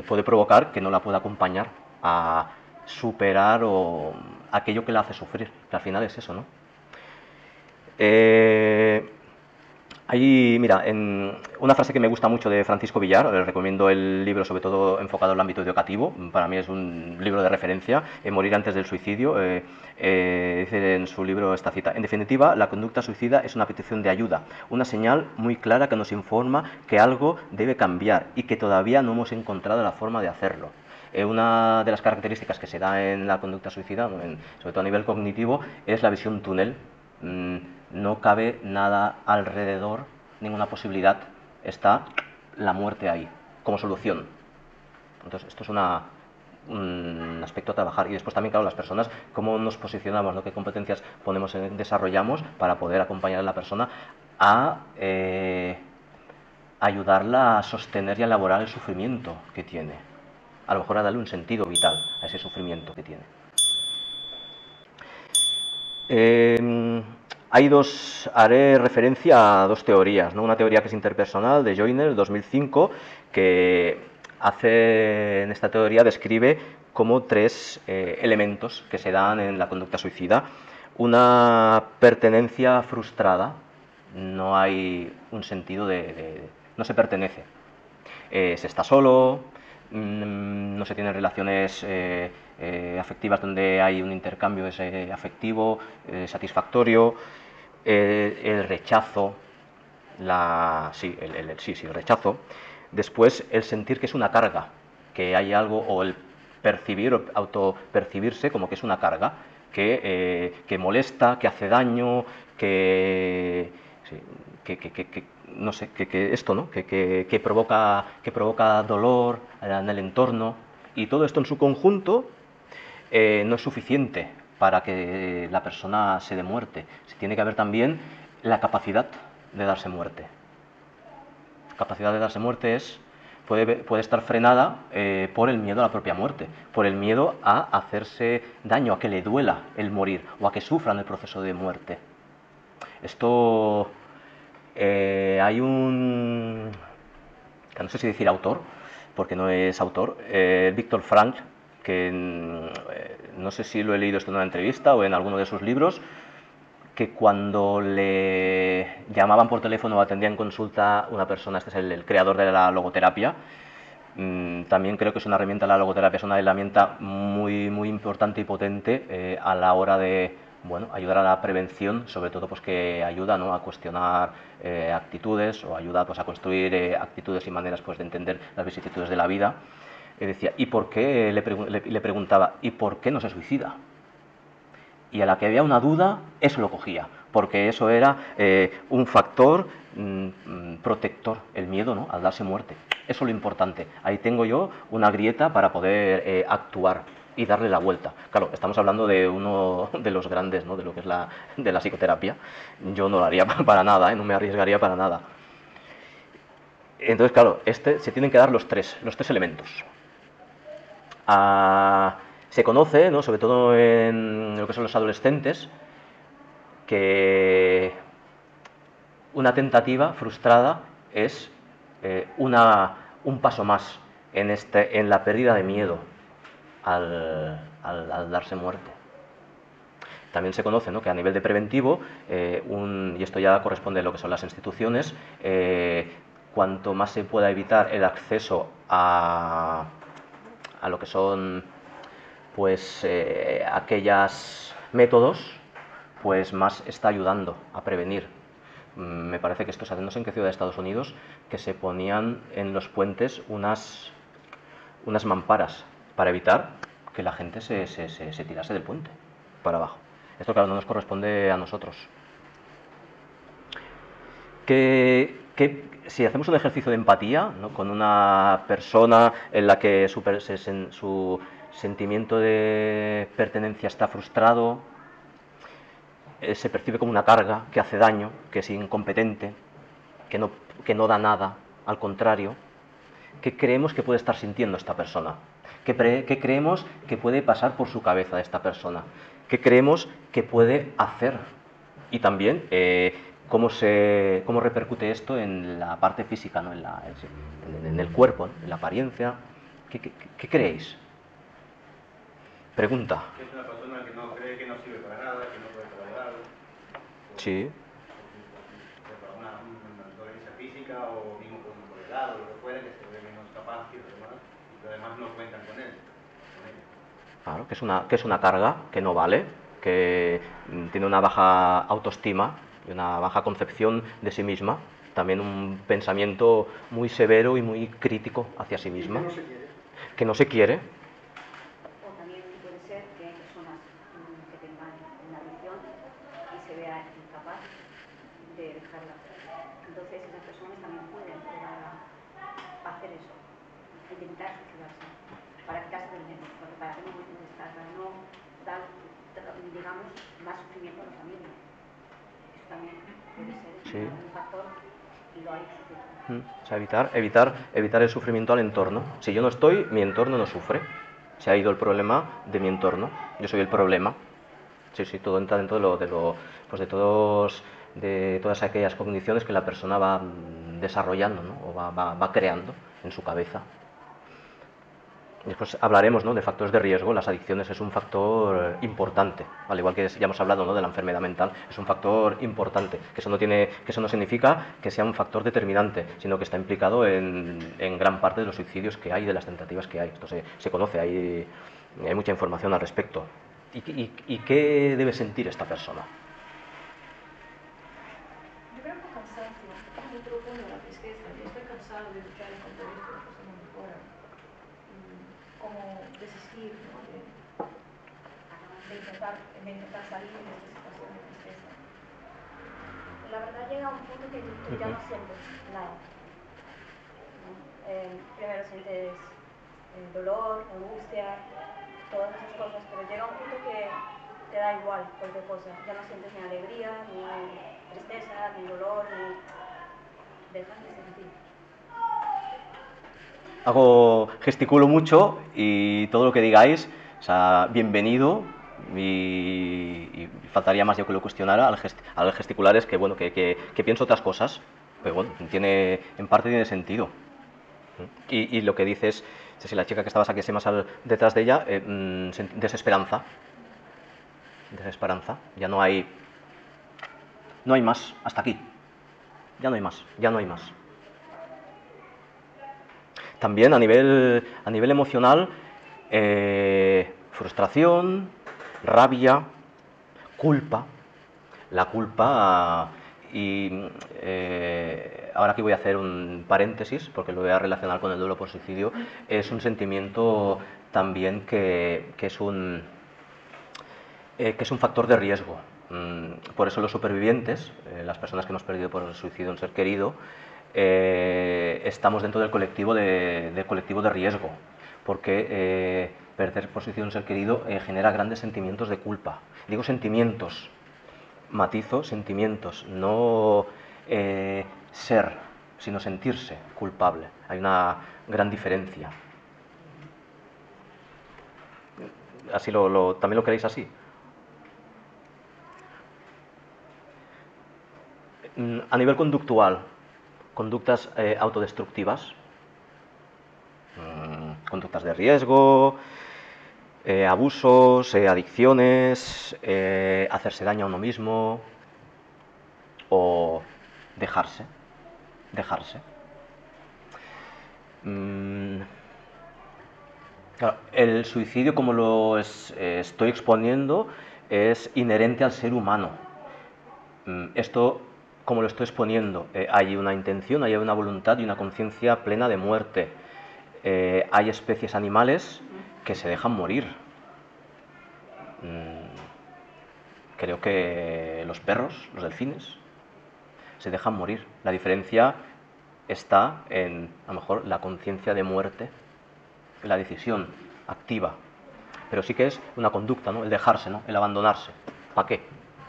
puede provocar que no la pueda acompañar a superar aquello que la hace sufrir, que al final es eso, ¿no? Mira, una frase que me gusta mucho de Francisco Villar, les recomiendo el libro, sobre todo enfocado en el ámbito educativo, para mí es un libro de referencia, Morir antes del suicidio. Dice en su libro esta cita: en definitiva, la conducta suicida es una petición de ayuda, una señal muy clara que nos informa que algo debe cambiar y que todavía no hemos encontrado la forma de hacerlo. Una de las características que se da en la conducta suicida, sobre todo a nivel cognitivo, es la visión túnel. No cabe nada alrededor, ninguna posibilidad, está la muerte ahí, como solución. Entonces, esto es un aspecto a trabajar. Y después también, claro, las personas, cómo nos posicionamos, ¿no? Qué competencias desarrollamos para poder acompañar a la persona a ayudarla a sostener y a elaborar el sufrimiento que tiene. A lo mejor a darle un sentido vital a ese sufrimiento que tiene. Haré referencia a dos teorías, ¿no? Una teoría que es interpersonal, de Joyner, 2005, que en esta teoría describe como tres elementos que se dan en la conducta suicida. Una pertenencia frustrada, no hay un sentido no se pertenece. Se está solo, no se tienen relaciones afectivas donde hay un intercambio afectivo satisfactorio, el rechazo, el rechazo. Después, el sentir que es una carga, que hay algo, o el percibir o autopercibirse como que es una carga, que molesta, que hace daño, no sé, esto, ¿no? que provoca dolor en el entorno, y todo esto en su conjunto no es suficiente para que la persona se dé muerte. Se tiene que haber también la capacidad de darse muerte. La capacidad de darse muerte puede estar frenada por el miedo a la propia muerte, por el miedo a hacerse daño, a que le duela el morir o a que sufra en el proceso de muerte. Esto hay un, no sé si decir autor, porque no es autor, Viktor Frankl, que no sé si lo he leído esto en una entrevista o en alguno de sus libros, que cuando le llamaban por teléfono o atendían consulta una persona, este es el creador de la logoterapia, también creo que es una herramienta, la logoterapia es una herramienta muy importante y potente a la hora de bueno, ayudar a la prevención, sobre todo pues que ayuda, ¿no?, a cuestionar actitudes, o ayuda pues a construir actitudes y maneras pues de entender las vicisitudes de la vida. Decía, ¿y por qué? Le preguntaba, ¿y por qué no se suicida? Y a la que había una duda, eso lo cogía, porque eso era un factor protector, el miedo, ¿no?, al darse muerte. Eso es lo importante. Ahí tengo yo una grieta para poder actuar y darle la vuelta. Claro, estamos hablando de uno de los grandes, ¿no?, de lo que es de la psicoterapia. Yo no lo haría para nada, no me arriesgaría para nada. Entonces, claro, se tienen que dar los tres elementos. Se conoce, ¿no?, sobre todo en lo que son los adolescentes, que una tentativa frustrada es un paso más en la pérdida de miedo al darse muerte. También se conoce, ¿no?, que a nivel de preventivo, y esto ya corresponde a lo que son las instituciones, cuanto más se pueda evitar el acceso a lo que son pues aquellos métodos, pues más está ayudando a prevenir. Me parece que esto es, no sé en qué ciudad de Estados Unidos, que se ponían en los puentes unas mamparas para evitar que la gente se tirase del puente para abajo. Esto, claro, no nos corresponde a nosotros. Si hacemos un ejercicio de empatía, ¿no?, con una persona en la que su sentimiento de pertenencia está frustrado, se percibe como una carga que hace daño, que es incompetente, que no da nada, al contrario, ¿qué creemos que puede estar sintiendo esta persona? ¿Qué creemos que puede pasar por su cabeza de esta persona? ¿Qué creemos que puede hacer? Y también cómo repercute esto en la parte física, ¿no?, en el cuerpo, ¿no?, en la apariencia. ¿Qué creéis? Pregunta. Es una persona que no cree que no sirve para nada, que no puede trabajar. Sí. Por una dolencia física o mismo por el lado, lo que fuera, que se ve que no es capaz y los demás no cuentan con él. Claro, que es una carga, que no vale, que tiene una baja autoestima y una baja concepción de sí misma, también un pensamiento muy severo y muy crítico hacia sí misma. Que no se quiere. O también puede ser que hay personas que tengan una adicción y se vea incapaz de dejarla. Entonces esas personas también pueden llegar a hacer eso, intentar suicidarse, para quitarse del medio, porque para que no estar, para no dar, digamos, más sufrimiento a la familia. Eso también puede ser un factor y lo hay suficiente. O sea, evitar el sufrimiento al entorno. Si yo no estoy, mi entorno no sufre. Se ha ido el problema de mi entorno. Yo soy el problema. Sí, todo entra dentro de todas aquellas cogniciones que la persona va desarrollando, ¿no?, o va creando en su cabeza. Después hablaremos, ¿no?, de factores de riesgo. Las adicciones es un factor importante, al igual que ya hemos hablado, ¿no?, de la enfermedad mental. Es un factor importante, que eso no significa que sea un factor determinante, sino que está implicado en gran parte de los suicidios que hay, de las tentativas que hay. Esto se conoce, hay mucha información al respecto. ¿Y qué debe sentir esta persona? Yo creo que cansancio, yo propongo la tristeza. Yo estoy cansado de luchar en contra de esto, las cosas no mejoran. Como desistir, ¿no?, de intentar salir de esta situación de tristeza. La verdad llega a un punto que ya no sientes nada. Primero sientes dolor, angustia, todas esas cosas, pero llega un punto que te da igual cualquier cosa. Ya no sientes ni alegría, ni tristeza, ni dolor, ni dejas de sentir. Gesticulo mucho y todo lo que digáis, o sea, bienvenido, y faltaría más yo que lo cuestionara al gesticular, es que, bueno, que pienso otras cosas, pero bueno, en parte tiene sentido. Y lo que dices, si la chica que estabas aquí más detrás de ella, desesperanza, ya no hay más, hasta aquí, ya no hay más. También a nivel emocional, frustración, rabia, culpa, y ahora aquí voy a hacer un paréntesis porque lo voy a relacionar con el duelo por suicidio, es un sentimiento también que es un factor de riesgo. Por eso los supervivientes, las personas que hemos perdido por el suicidio un ser querido, estamos dentro del colectivo de riesgo, porque perder por suicidio un ser querido genera grandes sentimientos de culpa. Digo sentimientos, matizo sentimientos, no ser, sino sentirse culpable. Hay una gran diferencia. Así ¿también lo queréis así? A nivel conductual, conductas autodestructivas, conductas de riesgo, abusos, adicciones, hacerse daño a uno mismo o dejarse. Claro, el suicidio, como lo estoy exponiendo, es inherente al ser humano. Esto, como lo estoy exponiendo, hay una intención, hay una voluntad y una conciencia plena de muerte. Hay especies animales que se dejan morir. Creo que los perros, los delfines, se dejan morir. La diferencia está en, a lo mejor, la conciencia de muerte, la decisión activa. Pero sí que es una conducta, ¿no? El dejarse, ¿no? El abandonarse. ¿Para qué?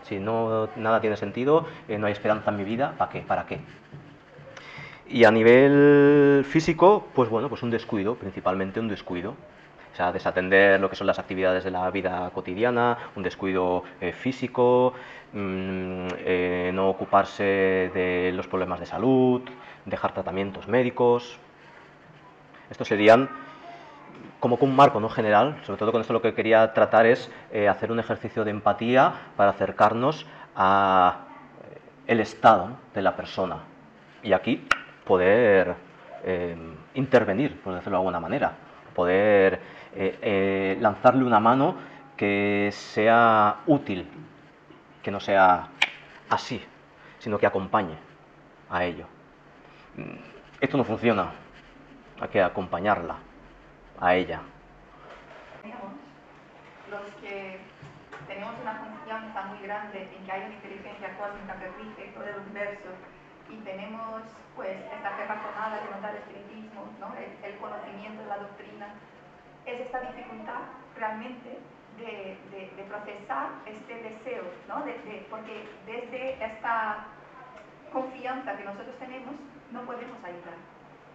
Si nada tiene sentido, no hay esperanza en mi vida, ¿para qué? ¿Para qué? Y a nivel físico, pues bueno, pues un descuido, principalmente un descuido. O sea, desatender lo que son las actividades de la vida cotidiana, un descuido físico, no ocuparse de los problemas de salud, dejar tratamientos médicos. Estos serían como que un marco, ¿no?, general. Sobre todo con esto lo que quería tratar es hacer un ejercicio de empatía para acercarnos a el estado, ¿no?, de la persona. Y aquí poder intervenir, por decirlo de alguna manera, poder lanzarle una mano que sea útil, que no sea así, sino que acompañe a ello. Esto no funciona, hay que acompañarla a ella. Los que tenemos una confianza muy grande en que hay una inteligencia cósmica que rige todo el universo y tenemos pues esta fe razonada que nos da el espiritismo, ¿no?, el conocimiento de la doctrina, es esta dificultad realmente de procesar este deseo, ¿no? Porque desde esta confianza que nosotros tenemos no podemos ayudar,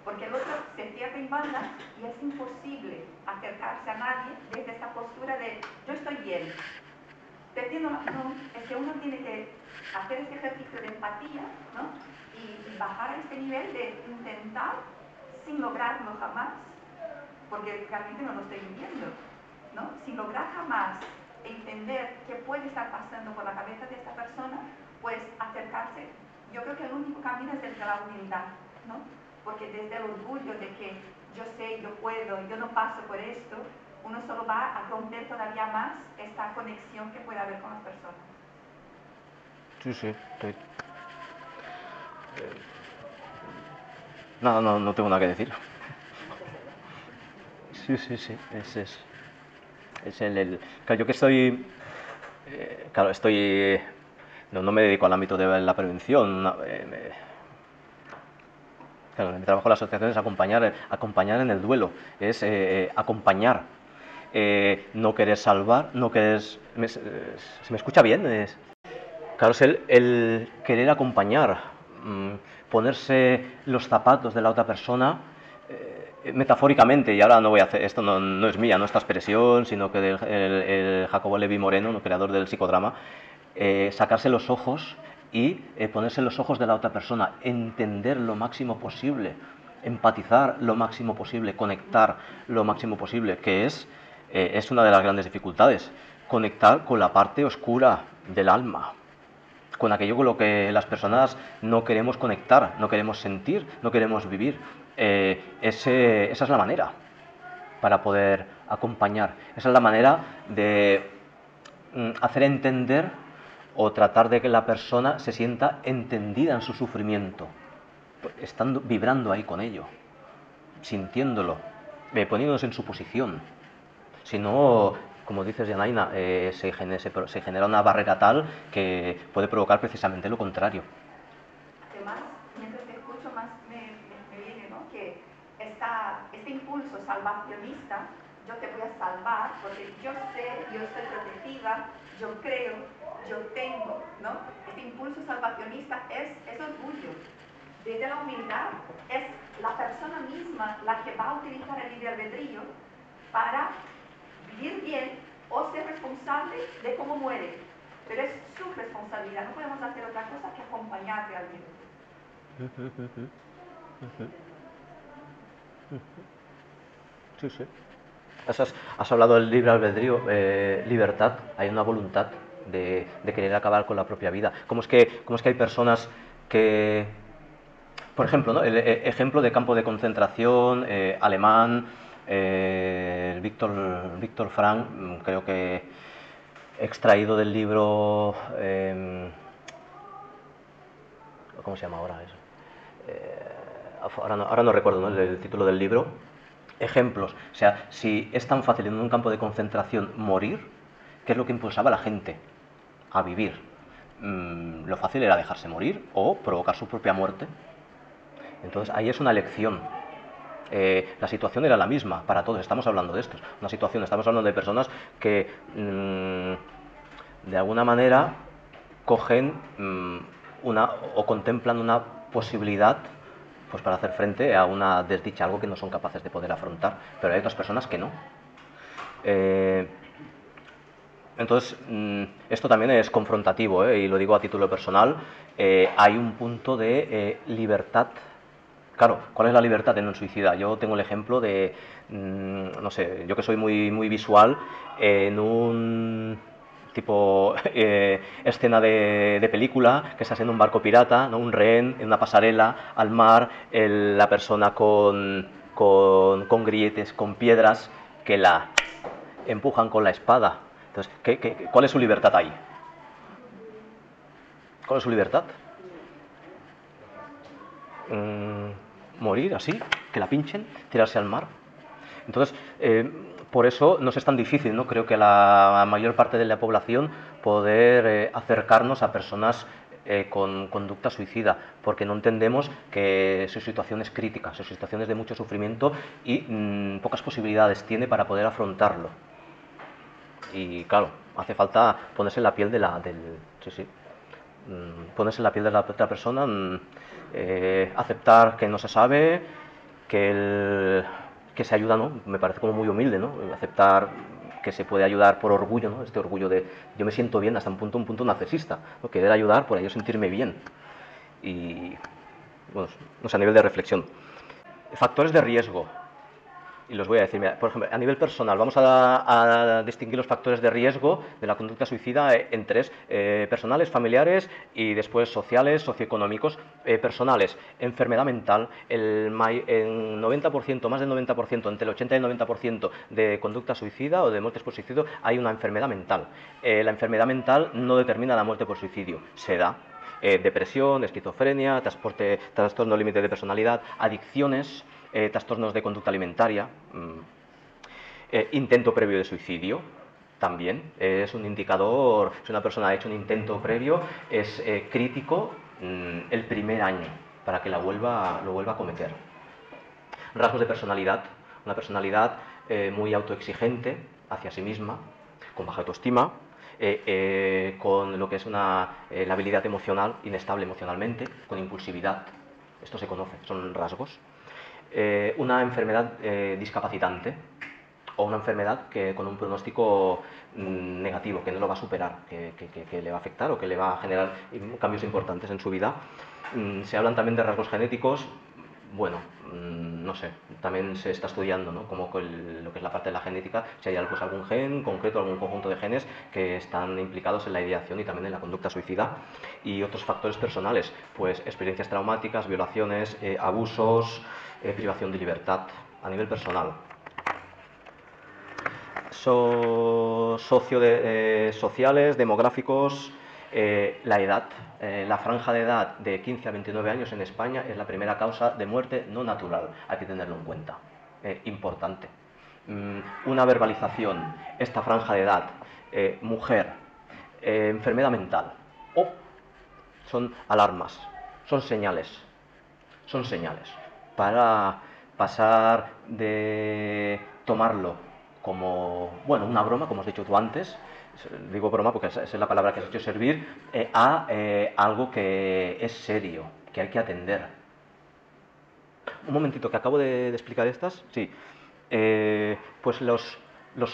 porque el otro se cierra en banda y es imposible acercarse a nadie desde esta postura de yo estoy bien. No, es que uno tiene que hacer este ejercicio de empatía, ¿no?, y bajar a este nivel de intentar, sin lograrlo jamás, porque realmente no lo estoy viviendo, ¿no?, sin lograr jamás entender qué puede estar pasando por la cabeza de esta persona, pues acercarse. Yo creo que el único camino es el de la humildad, ¿no?, porque desde el orgullo de que yo sé, yo puedo, yo no paso por esto, uno solo va a romper todavía más esta conexión que puede haber con las personas. Sí. No tengo nada que decir. Sí. Es claro, yo que estoy... claro, estoy... No me dedico al ámbito de la prevención. Claro, mi trabajo en la asociación es acompañar en el duelo, es acompañar, no querer salvar, no querer... ¿Se me escucha bien? Claro, es el querer acompañar, ponerse los zapatos de la otra persona, metafóricamente, y ahora no voy a hacer, esto no es mía, no esta expresión, sino que el Jacobo Levi Moreno, el creador del psicodrama, sacarse los ojos y ponerse en los ojos de la otra persona, entender lo máximo posible, empatizar lo máximo posible, conectar lo máximo posible, que es una de las grandes dificultades, conectar con la parte oscura del alma, con aquello con lo que las personas no queremos conectar, no queremos sentir, no queremos vivir. Esa es la manera para poder acompañar, esa es la manera de hacer entender o tratar de que la persona se sienta entendida en su sufrimiento, estando, vibrando ahí con ello, sintiéndolo, poniéndonos en su posición. Si no, como dices, Yanaina, se genera una barrera tal que puede provocar precisamente lo contrario. Además, mientras te escucho más me viene, ¿no?, que este impulso salvacionista, yo te voy a salvar porque yo sé, yo estoy protegida, yo creo, yo tengo, ¿no? Este impulso salvacionista es orgullo. Desde la humildad es la persona misma la que va a utilizar el libre albedrío para vivir bien o ser responsable de cómo muere. Pero es su responsabilidad, no podemos hacer otra cosa que acompañar realmente. Sí, sí. Has hablado del libre albedrío, libertad, hay una voluntad de querer acabar con la propia vida. ¿Cómo es que hay personas que, por ejemplo, ¿no?, el ejemplo de campo de concentración alemán, Viktor Frankl, creo que extraído del libro, ¿cómo se llama ahora eso? Ahora no recuerdo, ¿no?, el título del libro. Ejemplos, o sea, si es tan fácil en un campo de concentración morir, ¿qué es lo que impulsaba a la gente a vivir? Lo fácil era dejarse morir o provocar su propia muerte. Entonces ahí es una lección. La situación era la misma para todos, estamos hablando de esto, una situación, estamos hablando de personas que de alguna manera cogen o contemplan una posibilidad, pues, para hacer frente a una desdicha, algo que no son capaces de poder afrontar, pero hay otras personas que no. Entonces, esto también es confrontativo, y lo digo a título personal. Hay un punto de libertad. Claro, ¿cuál es la libertad en un suicida? Yo tengo el ejemplo de, no sé, yo que soy muy visual, en un tipo escena de película, que estás en un barco pirata, ¿no?, un rehén, en una pasarela, al mar, la persona con grilletes, con piedras, que la empujan con la espada. Entonces, ¿cuál es su libertad ahí? ¿Cuál es su libertad? Morir así, que la pinchen, tirarse al mar. Entonces, por eso nos es tan difícil, ¿no?, creo que a la mayor parte de la población poder acercarnos a personas con conducta suicida, porque no entendemos que su situación es crítica, su situación es de mucho sufrimiento y pocas posibilidades tiene para poder afrontarlo. Y claro, hace falta ponerse en la piel ponerse en la piel de la otra persona, aceptar que no se sabe, que se ayuda, ¿no? Me parece como muy humilde, ¿no?, aceptar que se puede ayudar por orgullo, ¿no?, este orgullo de yo me siento bien, hasta un punto narcisista, ¿no?, querer ayudar por ello sentirme bien. Y, bueno, no sé, a nivel de reflexión. Factores de riesgo. Y los voy a decir, mira, por ejemplo, a nivel personal, vamos a distinguir los factores de riesgo de la conducta suicida en tres: personales, familiares y después sociales, socioeconómicos. Personales, enfermedad mental, el 90%, más del 90%, entre el 80 y el 90% de conducta suicida o de muertes por suicidio hay una enfermedad mental. La enfermedad mental no determina la muerte por suicidio, se da. Depresión, esquizofrenia, trastorno límite de personalidad, adicciones, trastornos de conducta alimentaria, intento previo de suicidio, también es un indicador. Si una persona ha hecho un intento previo, es crítico el primer año para que lo vuelva a cometer. Rasgos de personalidad, una personalidad muy autoexigente hacia sí misma, con baja autoestima, con lo que es la habilidad emocional, inestable emocionalmente, con impulsividad. Esto se conoce, son rasgos. Una enfermedad discapacitante o una enfermedad que con un pronóstico negativo, que no lo va a superar, que le va a afectar o que le va a generar cambios importantes en su vida. Se hablan también de rasgos genéticos. Bueno, no sé, también se está estudiando, ¿no?, como lo que es la parte de la genética, si hay pues algún gen concreto, algún conjunto de genes que están implicados en la ideación y también en la conducta suicida. Y otros factores personales, pues experiencias traumáticas, violaciones, abusos, privación de libertad a nivel personal. Sociales, demográficos, La edad, la franja de edad de 15 a 29 años en España es la primera causa de muerte no natural, hay que tenerlo en cuenta, importante. Una verbalización, esta franja de edad, mujer, enfermedad mental, son alarmas, son señales para pasar de tomarlo como, bueno, una broma, como has dicho tú antes, digo broma porque esa es la palabra que has hecho servir, a algo que es serio, que hay que atender. Un momentito, que acabo de explicar estas. Sí. Pues los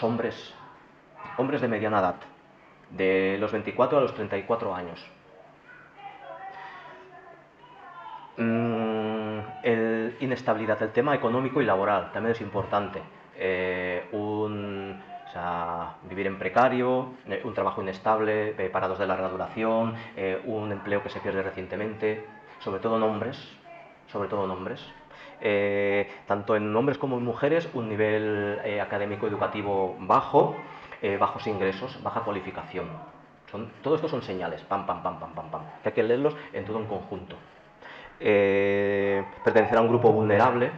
hombres de mediana edad, de los 24 a los 34 años. Inestabilidad, el tema económico y laboral también es importante. Vivir en precario, un trabajo inestable, parados de larga duración, un empleo que se pierde recientemente, sobre todo en hombres, tanto en hombres como en mujeres, un nivel académico educativo bajo, bajos ingresos, baja cualificación. Todo esto son señales, pam, que hay que leerlos en todo un conjunto. Pertenecer a un grupo vulnerable,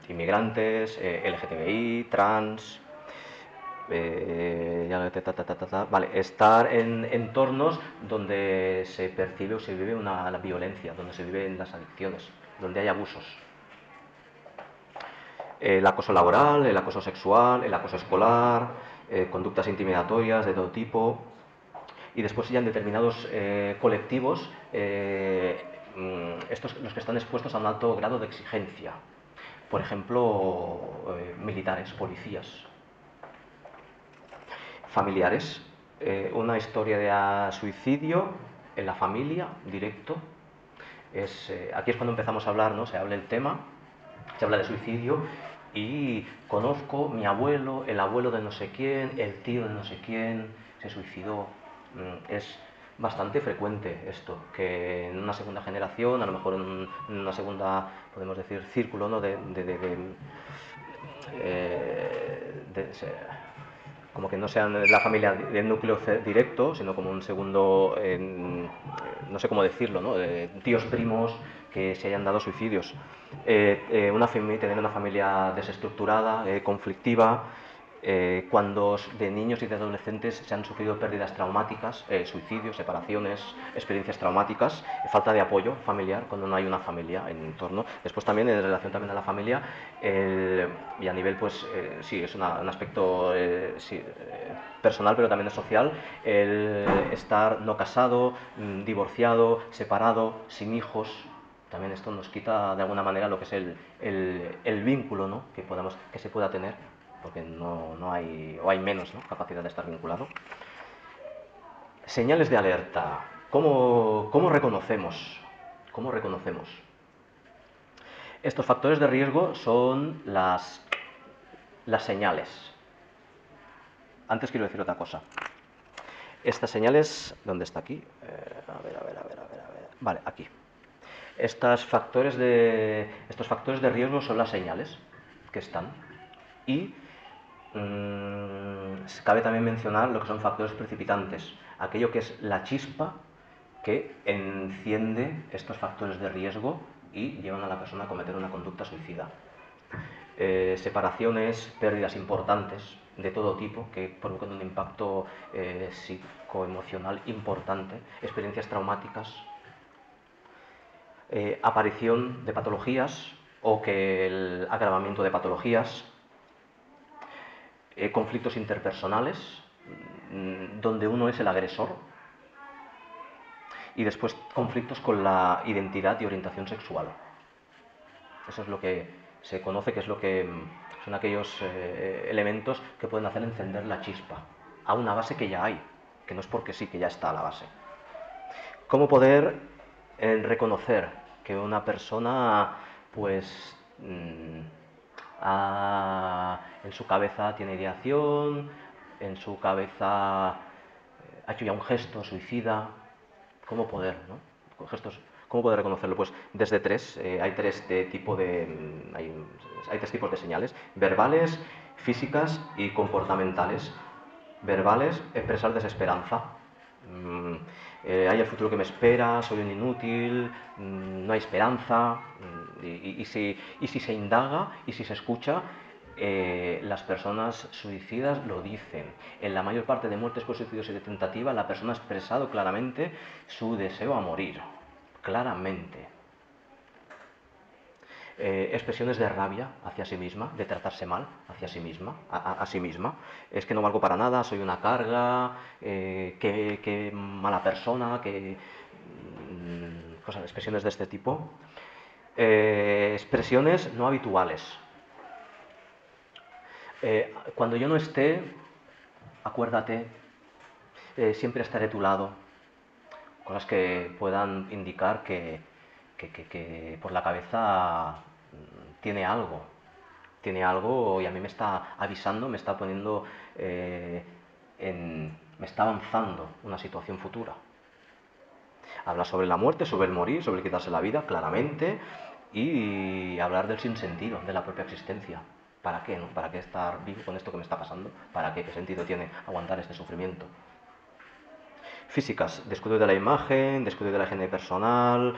inmigrantes, LGTBI, trans, vale, estar en entornos donde se percibe o se vive la violencia, donde se viven las adicciones, donde hay abusos. El acoso laboral, el acoso sexual, el acoso escolar, conductas intimidatorias de todo tipo. Y después ya en determinados colectivos, los que están expuestos a un alto grado de exigencia. Por ejemplo, militares, policías. Familiares, una historia de suicidio en la familia, directo. Aquí es cuando empezamos a hablar, ¿no? Se habla el tema, se habla de suicidio y conozco mi abuelo, el abuelo de no sé quién, el tío de no sé quién, se suicidó. Es bastante frecuente esto, que en una segunda generación, a lo mejor en una segunda, podemos decir, círculo, ¿no? Como que no sean la familia del núcleo directo, sino como un segundo, no sé cómo decirlo, ¿no? Tíos primos que se hayan dado suicidios. Tener una familia desestructurada, conflictiva, cuando de niños y de adolescentes se han sufrido pérdidas traumáticas, suicidios, separaciones, experiencias traumáticas, falta de apoyo familiar cuando no hay una familia en entorno. Después también en relación también a la familia y a nivel, pues sí, es un aspecto personal, pero también es social, el estar no casado, divorciado, separado, sin hijos. También esto nos quita de alguna manera lo que es el vínculo, ¿no? que se pueda tener, porque no hay, o hay menos, ¿no? capacidad de estar vinculado. Señales de alerta. ¿Cómo reconocemos? ¿Cómo reconocemos? Estos factores de riesgo son las señales. Antes quiero decir otra cosa. Estas señales, ¿dónde está aquí? A ver. Vale, aquí. Estos factores de riesgo son las señales que están. Y cabe también mencionar lo que son factores precipitantes, aquello que es la chispa que enciende estos factores de riesgo y llevan a la persona a cometer una conducta suicida. Separaciones, pérdidas importantes de todo tipo que provocan un impacto psicoemocional importante, experiencias traumáticas, aparición de patologías o que el agravamiento de patologías, conflictos interpersonales donde uno es el agresor y después conflictos con la identidad y orientación sexual. Eso es lo que se conoce que son aquellos elementos que pueden hacer encender la chispa a una base que ya hay, que no es porque sí, que ya está la base. ¿Cómo poder reconocer que una persona pues en su cabeza tiene ideación, en su cabeza ha hecho ya un gesto suicida? ¿Cómo poder, ¿no? ¿Cómo poder reconocerlo? Pues desde tres, hay tres tipos de señales: verbales, físicas y comportamentales. Verbales, expresar desesperanza, hay el futuro que me espera, soy un inútil, no hay esperanza. Y si se indaga y si se escucha, las personas suicidas lo dicen. En la mayor parte de muertes por suicidios y de tentativa, la persona ha expresado claramente su deseo a morir. Claramente. Expresiones de rabia hacia sí misma, de tratarse mal hacia sí misma, a sí misma. Es que no valgo para nada, soy una carga, qué mala persona, cosas, expresiones de este tipo. Expresiones no habituales. Cuando yo no esté, acuérdate, siempre estaré a tu lado. Cosas que puedan indicar que por la cabeza tiene algo y a mí me está avisando, me está poniendo, me está avanzando una situación futura. Habla sobre la muerte, sobre el morir, sobre el quitarse la vida, claramente, y hablar del sinsentido de la propia existencia. ¿Para qué, no? ¿Para qué estar vivo con esto que me está pasando? ¿Para qué? ¿Qué sentido tiene aguantar este sufrimiento? Físicas, descuido de la imagen, descuido de la higiene personal,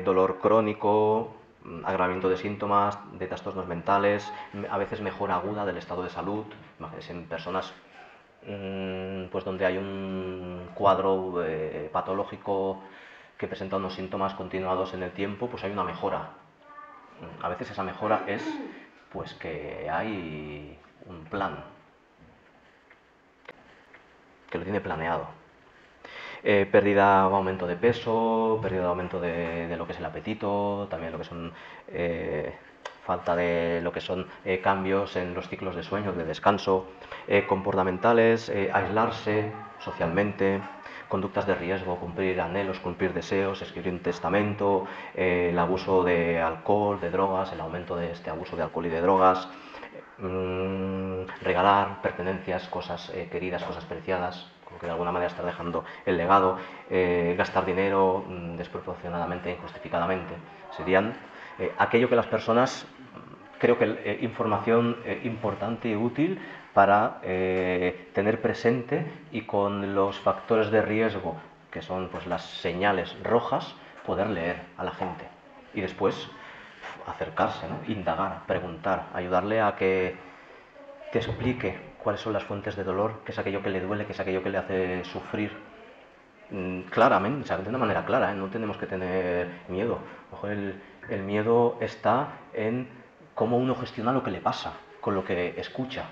dolor crónico, agravamiento de síntomas, de trastornos mentales, a veces mejora aguda del estado de salud, en personas pues donde hay un cuadro patológico que presenta unos síntomas continuados en el tiempo, pues hay una mejora. A veces esa mejora es pues que hay un plan que lo tiene planeado. Pérdida o aumento de peso, pérdida o aumento de lo que es el apetito, también lo que son falta de lo que son cambios en los ciclos de sueño, de descanso, comportamentales, aislarse socialmente, conductas de riesgo, cumplir anhelos, cumplir deseos, escribir un testamento, el abuso de alcohol, de drogas, el aumento de este abuso de alcohol y de drogas, regalar pertenencias, cosas queridas, cosas preciadas, como que de alguna manera estar dejando el legado, gastar dinero desproporcionadamente, injustificadamente. Serían aquello que las personas, creo que información importante y útil para tener presente y con los factores de riesgo, que son pues las señales rojas, poder leer a la gente. Y después acercarse, ¿no? Indagar, preguntar, ayudarle a que te explique cuáles son las fuentes de dolor, qué es aquello que le duele, qué es aquello que le hace sufrir claramente, o sea, de una manera clara, no tenemos que tener miedo. Ojo, el miedo está en cómo uno gestiona lo que le pasa, con lo que escucha.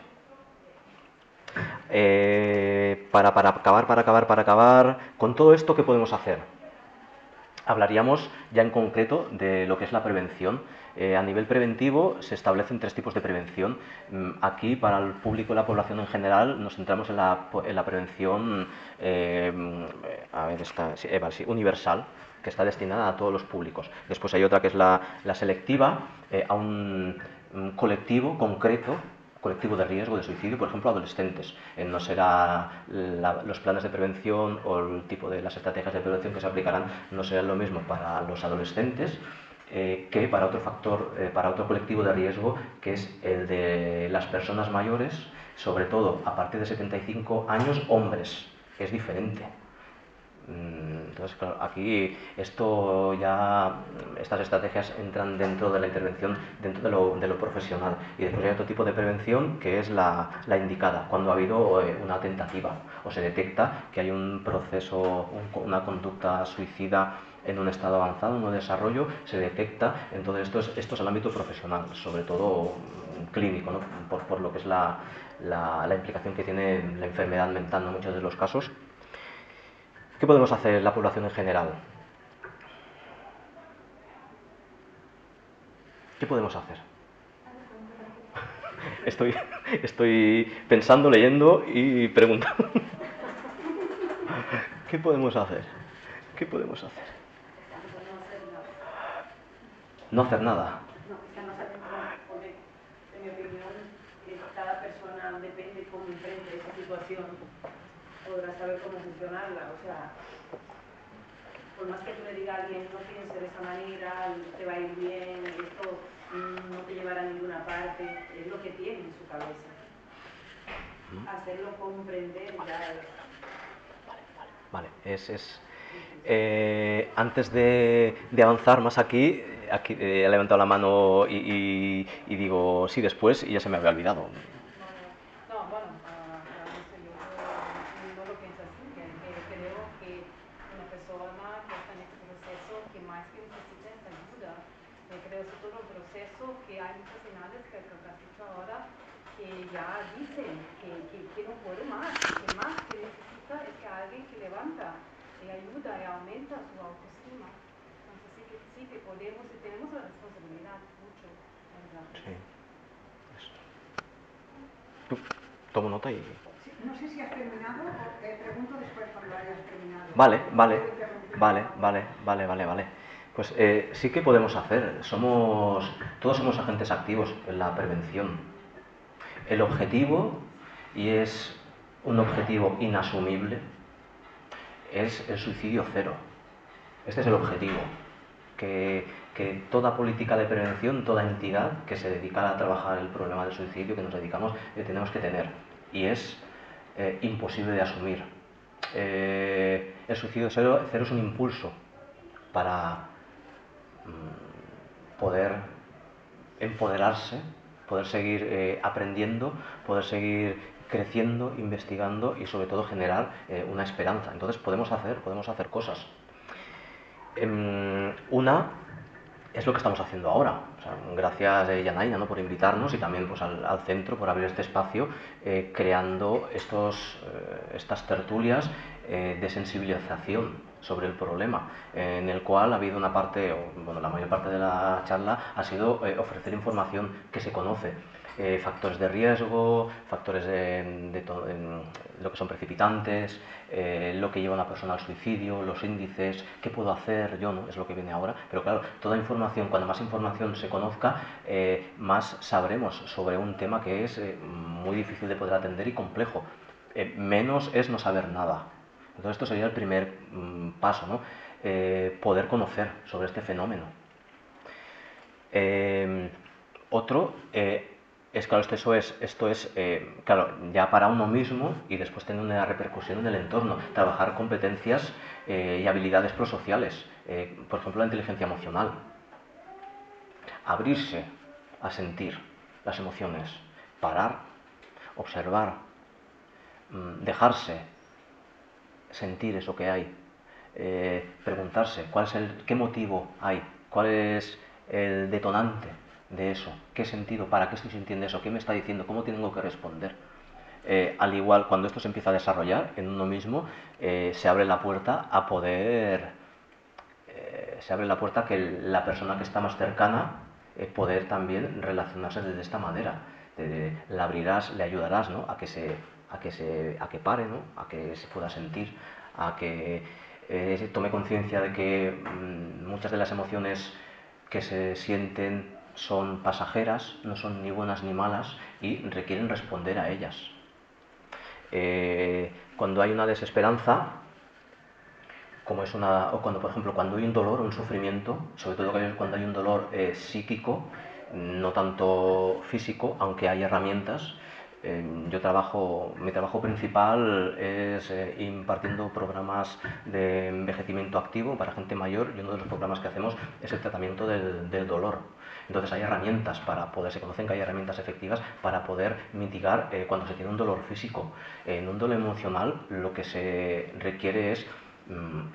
Para acabar, con todo esto, ¿qué podemos hacer? Hablaríamos ya en concreto de lo que es la prevención. A nivel preventivo se establecen 3 tipos de prevención. Aquí, para el público y la población en general, nos centramos en la prevención universal, que está destinada a todos los públicos. Después hay otra que es la selectiva, a un colectivo concreto, colectivo de riesgo de suicidio, por ejemplo, adolescentes. No será los planes de prevención o el tipo de las estrategias de prevención que se aplicarán no serán lo mismo para los adolescentes que para otro factor, para otro colectivo de riesgo, que es el de las personas mayores, sobre todo a partir de 75 años, hombres. Es diferente. Entonces, claro, aquí estas estrategias entran dentro de la intervención, dentro de lo profesional. Y después hay otro tipo de prevención que es la indicada, cuando ha habido una tentativa o se detecta que hay un proceso, una conducta suicida en un estado avanzado, en un desarrollo, se detecta. Entonces esto es el ámbito profesional, sobre todo clínico, ¿no? por lo que es la implicación que tiene la enfermedad mental en muchos de los casos. ¿Qué podemos hacer la población en general? ¿Qué podemos hacer? Estoy pensando, leyendo y preguntando. ¿Qué podemos hacer? ¿Qué podemos hacer? No hacer nada. Porque, en mi opinión, cada persona, depende cómo enfrente esa situación, podrá saber cómo gestionarla. O sea, por más que tú le digas a alguien, no pienses de esa manera, te va a ir bien, esto no te llevará a ninguna parte, es lo que tiene en su cabeza. Hacerlo comprender ya es. Antes de avanzar más aquí he levantado la mano y digo sí después y ya se me había olvidado. No, bueno, para eso yo no lo pienso así, que creo que una persona que está en este proceso, que más que necesita esta ayuda, creo que es todo un proceso que hay muchas señales que has dicho ahora, que ya dicen que no puede más, que más que necesita es que alguien que levanta y ayuda y aumenta su autoestima. Entonces sí que podemos y tenemos la responsabilidad mucho, ¿verdad? Sí. Tú, tomo nota y... Sí, no sé si has terminado o te pregunto después cuando hayas terminado. Vale. Pues sí que podemos hacer. Todos somos agentes activos en la prevención. El objetivo, y es un objetivo inasumible, es el suicidio cero. Este es el objetivo. Que toda política de prevención, toda entidad que se dedica a trabajar el problema del suicidio que nos dedicamos, tenemos que tener. Y es imposible de asumir. El suicidio cero es un impulso para poder empoderarse, poder seguir aprendiendo, poder seguir creciendo, investigando y sobre todo generar una esperanza. Entonces podemos hacer cosas. Una es lo que estamos haciendo ahora. O sea, gracias a Yanaina, ¿no?, por invitarnos y también pues, al centro por abrir este espacio, creando estas tertulias de sensibilización sobre el problema, en el cual ha habido una parte, bueno, la mayor parte de la charla ha sido ofrecer información que se conoce. Factores de riesgo, factores de lo que son precipitantes, lo que lleva a una persona al suicidio, los índices, qué puedo hacer yo, ¿no? Es lo que viene ahora. Pero claro, toda información, cuando más información se conozca, más sabremos sobre un tema que es muy difícil de poder atender y complejo. Menos es no saber nada. Entonces esto sería el primer paso, ¿no? Poder conocer sobre este fenómeno. Otro es, claro, esto es claro, ya para uno mismo y después tener una repercusión en el entorno, trabajar competencias y habilidades prosociales, por ejemplo la inteligencia emocional, abrirse a sentir las emociones, parar, observar, dejarse sentir eso que hay, preguntarse qué motivo hay, cuál es el detonante de eso, qué sentido, para qué estoy sintiendo eso, qué me está diciendo, cómo tengo que responder. Al igual, cuando esto se empieza a desarrollar en uno mismo, se abre la puerta a poder, se abre la puerta a que la persona que está más cercana poder también relacionarse de esta manera. La abrirás, le ayudarás, ¿no?, a que pare, ¿no?, a que se pueda sentir, a que tome conciencia de que muchas de las emociones que se sienten son pasajeras, no son ni buenas ni malas y requieren responder a ellas. Cuando hay una desesperanza, o cuando, por ejemplo, cuando hay un dolor o un sufrimiento, sobre todo cuando hay un dolor psíquico, no tanto físico, aunque hay herramientas. Mi trabajo principal es impartiendo programas de envejecimiento activo para gente mayor, y uno de los programas que hacemos es el tratamiento del dolor. Entonces hay herramientas se conocen que hay herramientas efectivas para poder mitigar cuando se tiene un dolor físico. En un dolor emocional lo que se requiere es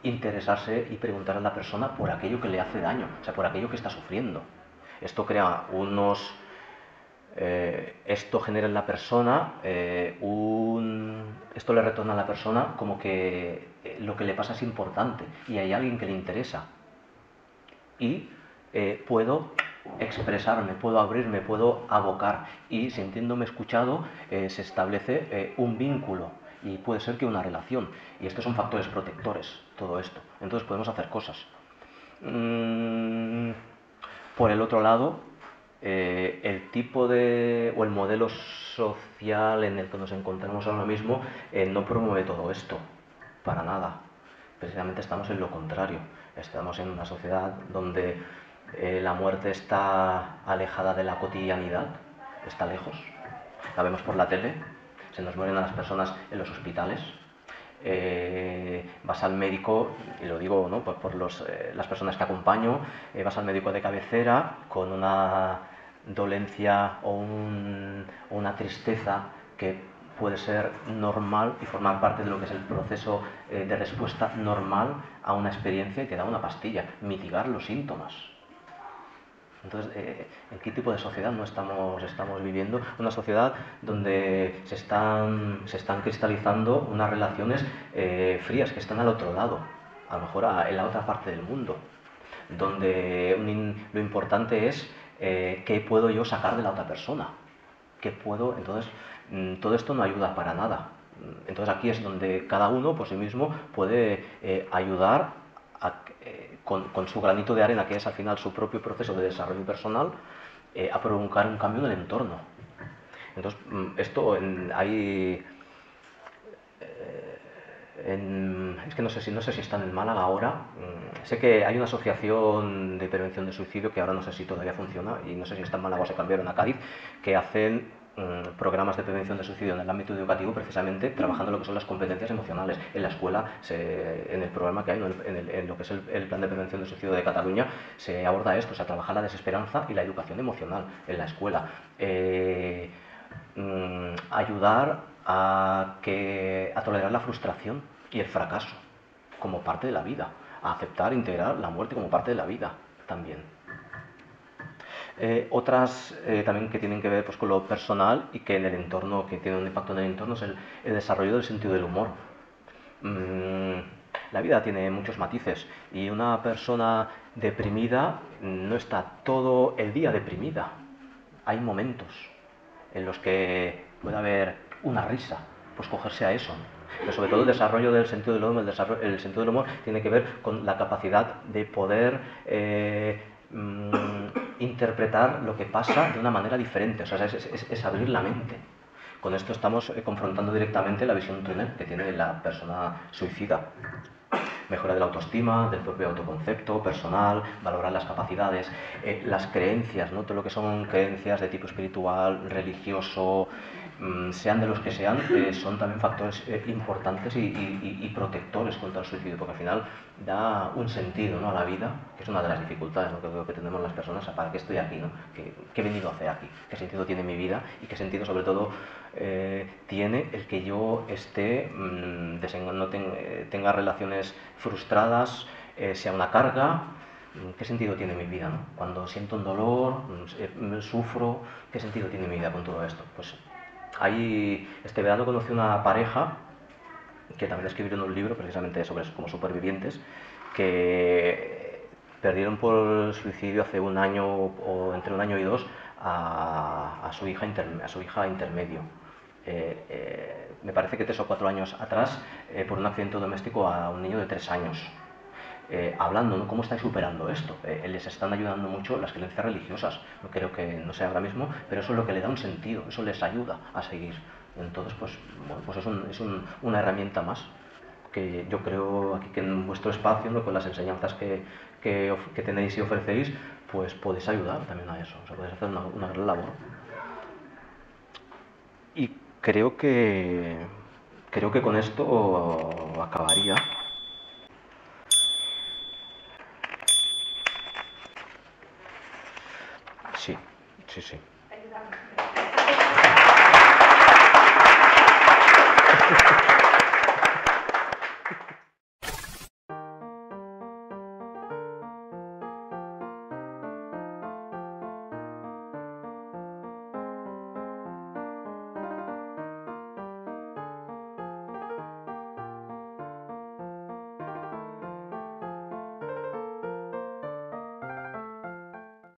interesarse y preguntar a la persona por aquello que le hace daño, o sea, por aquello que está sufriendo. Esto crea esto genera en la persona esto le retorna a la persona como que lo que le pasa es importante y hay alguien que le interesa y puedo expresarme, puedo abrirme, puedo abocar y sintiéndome escuchado se establece un vínculo y puede ser que una relación, y estos son factores protectores, todo esto. Entonces podemos hacer cosas. Por el otro lado, el tipo o el modelo social en el que nos encontramos ahora mismo no promueve todo esto, para nada. Precisamente estamos en lo contrario. Estamos en una sociedad donde la muerte está alejada de la cotidianidad, está lejos. La vemos por la tele, se nos mueren a las personas en los hospitales. Vas al médico, y lo digo, ¿no?, por las personas que acompaño, vas al médico de cabecera con una dolencia o una tristeza que puede ser normal y formar parte de lo que es el proceso de respuesta normal a una experiencia, y te da una pastilla, mitigar los síntomas. Entonces, ¿en qué tipo de sociedad no estamos viviendo? Una sociedad donde se están cristalizando unas relaciones frías que están al otro lado, a lo mejor en la otra parte del mundo, donde lo importante es qué puedo yo sacar de la otra persona, qué puedo. Entonces, todo esto no ayuda para nada. Entonces, aquí es donde cada uno por sí mismo puede ayudar con su granito de arena, que es al final su propio proceso de desarrollo personal, a provocar un cambio en el entorno. Entonces, esto es que no sé si están en Málaga ahora. Sé que hay una asociación de prevención de suicidio que ahora no sé si todavía funciona, y no sé si está en Málaga o se cambiaron a Cádiz, que hacen programas de prevención de suicidio en el ámbito educativo, precisamente trabajando lo que son las competencias emocionales. En la escuela, en el programa que hay, ¿no?, en lo que es el plan de prevención de suicidio de Cataluña, se aborda esto, o sea, trabajar la desesperanza y la educación emocional en la escuela. Ayudar a tolerar la frustración y el fracaso como parte de la vida, a aceptar e integrar la muerte como parte de la vida también. Otras también que tienen que ver, pues, con lo personal y que en el entorno, que tienen un impacto en el entorno, es el desarrollo del sentido del humor. La vida tiene muchos matices, y una persona deprimida no está todo el día deprimida. Hay momentos en los que puede haber una risa, pues cogerse a eso. Pero sobre todo el desarrollo del sentido del humor, el sentido del humor tiene que ver con la capacidad de poder interpretar lo que pasa de una manera diferente, o sea, es abrir la mente. Con esto estamos confrontando directamente la visión túnel que tiene la persona suicida. Mejora de la autoestima, del propio autoconcepto personal, valorar las capacidades, las creencias, ¿no?, todo lo que son creencias de tipo espiritual, religioso, sean de los que sean, son también factores importantes y protectores contra el suicidio, porque al final da un sentido, ¿no?, a la vida, que es una de las dificultades, ¿no?, que creo que tenemos las personas. ¿Para qué estoy aquí, ¿no? ¿Qué he venido a hacer aquí? ¿Qué sentido tiene mi vida? Y qué sentido, sobre todo, tiene el que yo tenga relaciones frustradas, sea una carga. ¿Qué sentido tiene mi vida, ¿no? Cuando siento un dolor, sufro, ¿qué sentido tiene mi vida con todo esto? Pues este verano conocí una pareja que también escribieron un libro precisamente sobre eso, como supervivientes, que perdieron por suicidio hace un año, o entre un año y dos, a su hija intermedio. Me parece que 3 o 4 años atrás, por un accidente doméstico, a un niño de 3 años. Hablando, ¿no?, ¿cómo estáis superando esto? Les están ayudando mucho las creencias religiosas. No creo que no sé ahora mismo, pero eso es lo que le da un sentido, eso les ayuda a seguir. Entonces, pues, bueno, pues es una herramienta más que yo creo aquí que en vuestro espacio, ¿no?, con las enseñanzas que tenéis y ofrecéis, pues podéis ayudar también a eso, o sea, podéis hacer una gran labor. Y creo que con esto acabaría. Sí. Ayudamos.